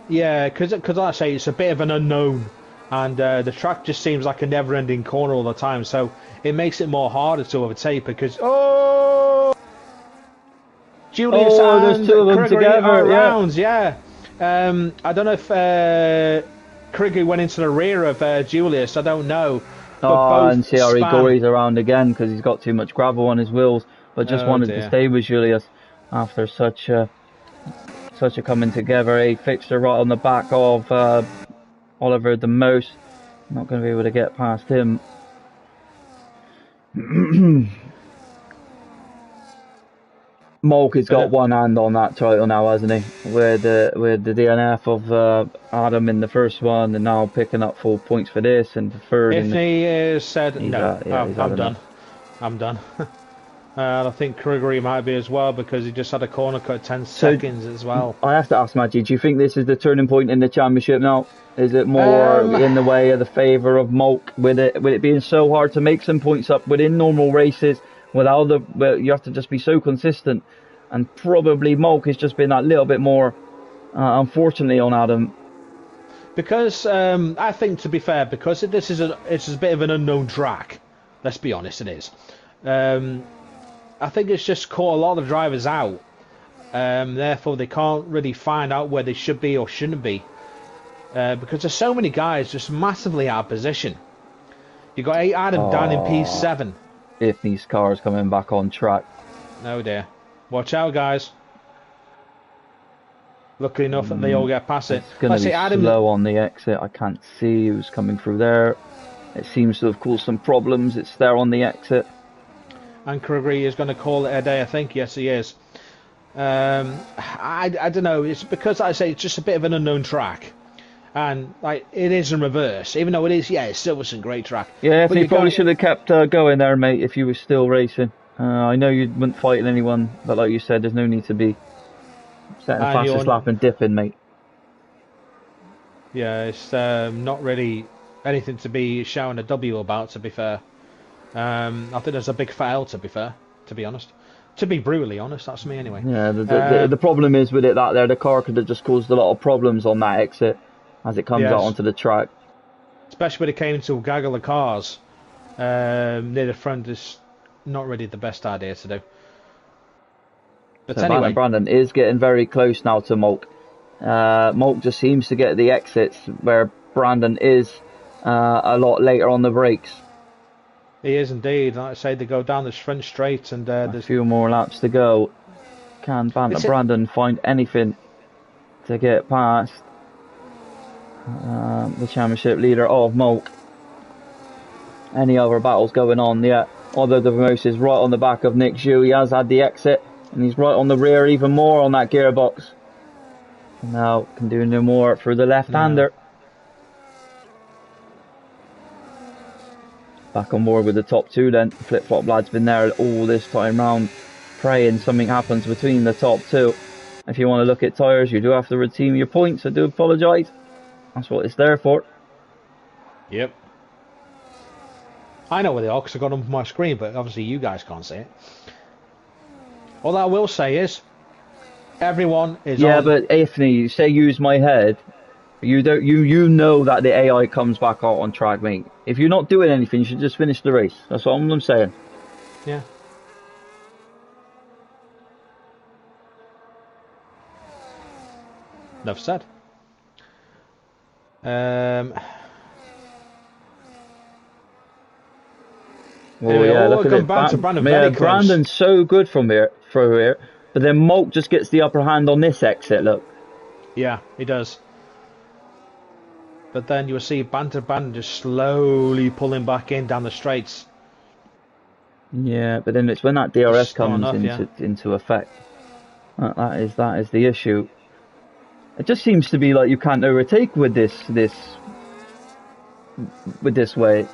Yeah, because like I say, it's a bit of an unknown, and the track just seems like a never-ending corner all the time. So it makes it more harder to overtake because Julius and there's two of them together, rounds, I don't know if Kriggy went into the rear of Julius. I don't know. And see how he gories around again because he's got too much gravel on his wheels. But just wanted to stay with Julius after such a coming together. A fixture right on the back of Oliver the Most. Not going to be able to get past him. Mulk has got one hand on that title now, hasn't he? With the DNF of Adam in the first one, and now picking up 4 points for this and for third. If he said no, I'm done. And I think Kruggery might be as well because he just had a corner cut 10 seconds as well. I have to ask Maggie, do you think this is the turning point in the championship now? Is it more in the way of the favour of Mulk with it being so hard to make some points up within normal races? You have to just be so consistent, and probably Mulk has just been that little bit more, unfortunately, on Adam. Because I think, to be fair, because it's a bit of an unknown track. Let's be honest, it is. I think it's just caught a lot of the drivers out. Therefore, they can't really find out where they should be or shouldn't be, because there's so many guys just massively out of position. You got Adam down in P7. If these cars coming back on track. Oh dear. Watch out, guys. Luckily enough that they all get past it. It's going to be slow on the exit. I can't see who's coming through there. It seems to have caused some problems. It's there on the exit. And Kruggery is going to call it a day, I think. Yes, he is. I don't know. It's because, I say, it's just a bit of an unknown track. And like it is in reverse, even though it is, it's Silverstone, great track. Yeah, but you probably should have kept going there, mate, if you were still racing. I know you weren't fighting anyone, but like you said, there's no need to be setting the fastest lap and dipping, mate. Yeah, it's not really anything to be shouting a W about, to be fair. I think there's a big fail, to be fair, to be honest. To be brutally honest, that's me anyway. Yeah, the problem is with it that the car could have just caused a lot of problems on that exit as it comes out onto the track. especially when it came to a gaggle of cars near the front, is not really the best idea to do. But So anyway, Brandon is getting very close now to Molk. Molk just seems to get the exits where Brandon is a lot later on the brakes. he is indeed. Like I say, they go down this front straight, and A there's few more laps to go. Can Brandon find anything to get past the championship leader of Molk? Any other battles going on yet? Although the Vamos is right on the back of Nick Zhu. He has had the exit, and he's right on the rear even more on that gearbox. And now can do no more for the left-hander. No. Back on board with the top two then. Flip-flop lad's been there all this time round, praying something happens between the top two. If you want to look at tyres, you do have to redeem your points. I do apologise. That's what it's there for. Yep. I know where they are because I got them on my screen, but obviously you guys can't see it. All I will say is, everyone is on... Yeah, but Anthony, say use my head. You don't. You know that the AI comes back out on track, mate. If you're not doing anything, you should just finish the race. That's what I'm saying. Yeah. Enough said. Well, yeah, look at it. Brandon's so good from here, but then Molk just gets the upper hand on this exit. Look. Yeah, he does. But then you'll see Brandon just slowly pulling back in down the straights. Yeah, but then it's when that DRS comes into effect. That is the issue. It just seems to be like you can't overtake with this way.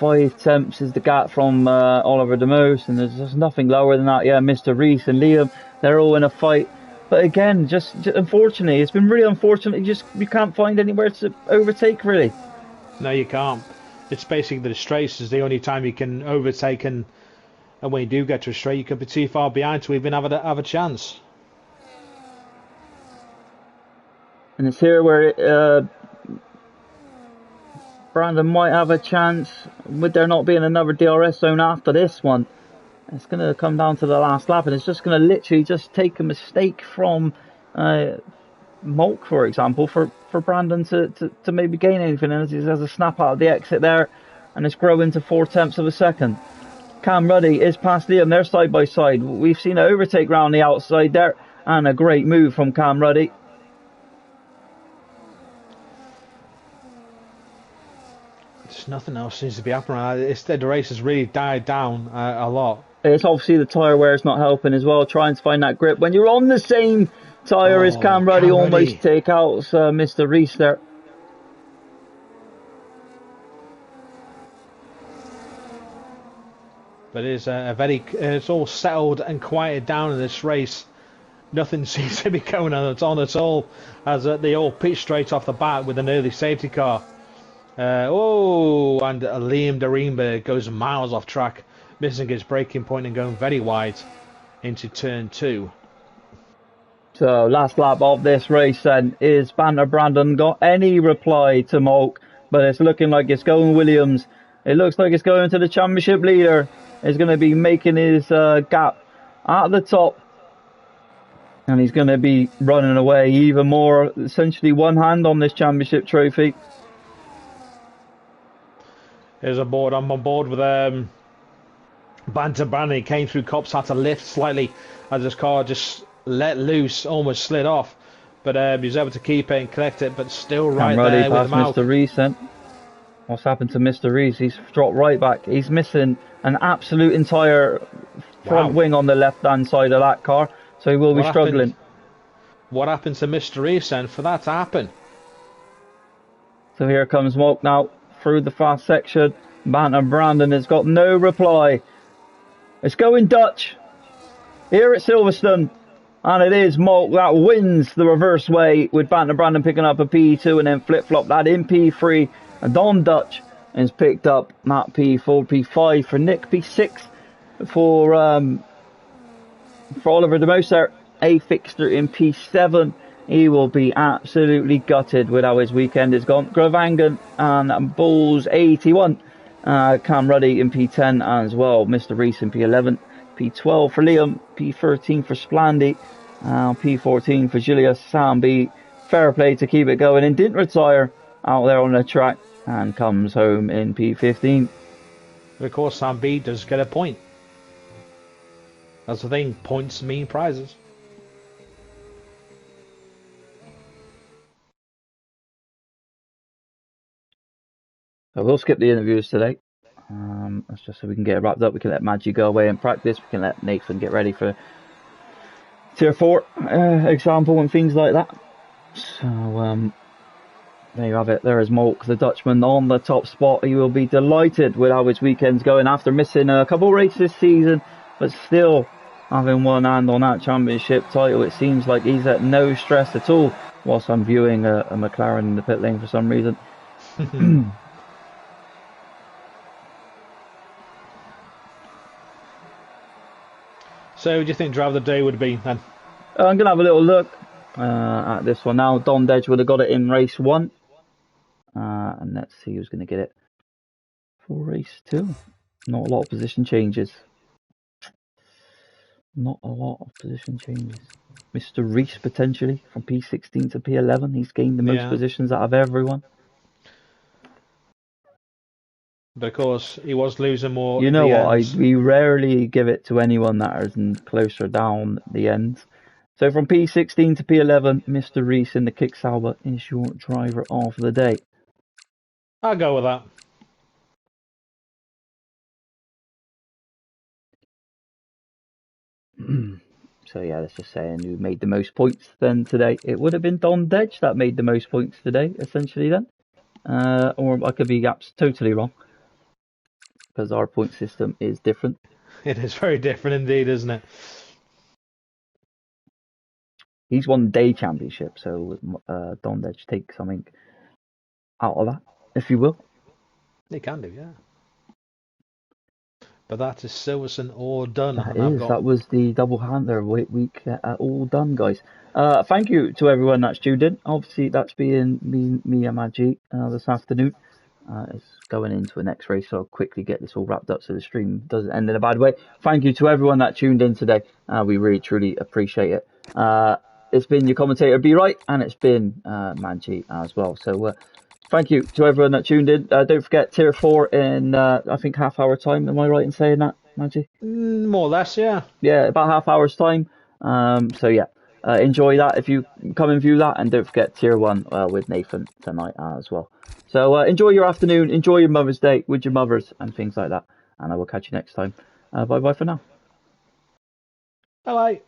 Five tenths is the gap from Oliver DeMoos, and there's just nothing lower than that. Yeah, Mr. Reese and Liam, they're all in a fight. But again, just unfortunately, it's been really unfortunate. You can't find anywhere to overtake, really. No, you can't. It's basically the straights is the only time you can overtake, and when you do get to a straight, you could be too far behind to even have a chance. And it's here where Brandon might have a chance with there not being another DRS zone after this one. It's going to come down to the last lap, and it's just going to literally just take a mistake from Molk, for example, for Brandon to maybe gain anything. And he has a snap out of the exit there, and it's growing to 4 tenths of a second. Cam Ruddy is past Liam. They're side by side. We've seen an overtake round the outside there, and a great move from Cam Ruddy. Nothing else seems to be happening. The race has really died down a lot. It's obviously the tyre wear is not helping as well. Trying to find that grip when you're on the same tyre as Cam Ruddy. Almost take out Mr. Reese there. But it's all settled and quieted down in this race. Nothing seems to be going on at all, as they all pitch straight off the bat with an early safety car. And Liam Darimba goes miles off track, missing his braking point and going very wide into turn 2. So last lap of this race then, is Banter Brandon got any reply to Molk? But it's looking like it's going Williams. It looks like it's going to the championship leader. He's going to be making his gap at the top. And he's going to be running away even more, essentially one hand on this championship trophy. I'm on board with Banter Brandon. He came through cops, had to lift slightly as his car just let loose, almost slid off. But he was able to keep it and collect it, but still right there with him out. Mr. Reese then. What's happened to Mr. Reese? He's dropped right back. He's missing an absolute entire front wing on the left-hand side of that car, so he will be struggling. What happened to Mr. Reese then for that to happen? So here comes Molk now. Through the fast section, Banter Brandon has got no reply. It's going Dutch here at Silverstone, and it is Molk that wins the reverse way, with Banter Brandon picking up a P2 and then flip-flop that in P3, and Don Dutch has picked up that P4, P5 for Nick, P6 for For Oliver de Moser, a fixture in P7. He will be absolutely gutted with how his weekend has gone. Gravangan and Bulls 81. Cam Ruddy in P10 as well. Mr. Reese in P11. P12 for Liam. P13 for Splandy. P14 for Julius Sambi. Fair play to keep it going and didn't retire out there on the track and comes home in P15. Of course, Sam B does get a point. That's the thing, points mean prizes. So we'll skip the interviews today. That's just so we can get it wrapped up. We can let Maggie go away and practice. We can let Nathan get ready for Tier 4 example and things like that. So there you have it. There is Molk, the Dutchman, on the top spot. He will be delighted with how his weekend's going after missing a couple of races this season, but still having one hand on that championship title. It seems like he's at no stress at all whilst I'm viewing a McLaren in the pit lane for some reason. So, do you think driver of the day would be then? I'm going to have a little look at this one now. Don Dedge would have got it in race 1. And let's see who's going to get it for race 2. Not a lot of position changes. Not a lot of position changes. Mr. Reese potentially from P16 to P11. He's gained the most positions out of everyone. But of course, he was losing more. You know what? We rarely give it to anyone that is closer down the end. So from P16 to P11, Mr. Reese in the Kick Sauber is your driver of the day. I'll go with that. So yeah, let's just say who made the most points then today. It would have been Don Dedge that made the most points today, essentially then. Or I could be totally wrong. Because our point system is different. It is very different indeed, isn't it? He's won day championship, so Don Dedge take something out of that, if you will. He can do, yeah. But that is Silverstone all done. That was the double hander week all done, guys. Thank you to everyone that's tuned in. Obviously, that's been me and Maggie this afternoon. It's going into the next race, so I'll quickly get this all wrapped up so the stream doesn't end in a bad way. Thank you to everyone that tuned in today. We really, truly appreciate it. It's been your commentator, B Right, and it's been Manji as well. So thank you to everyone that tuned in. Don't forget Tier 4 in, I think, half-hour time. Am I right in saying that, Manji? More or less, yeah. Yeah, about half hour's time. So yeah, enjoy that if you come and view that. And don't forget Tier 1 with Nathan tonight as well. So enjoy your afternoon, enjoy your Mother's Day with your mothers and things like that. And I will catch you next time. Bye-bye for now. Bye-bye.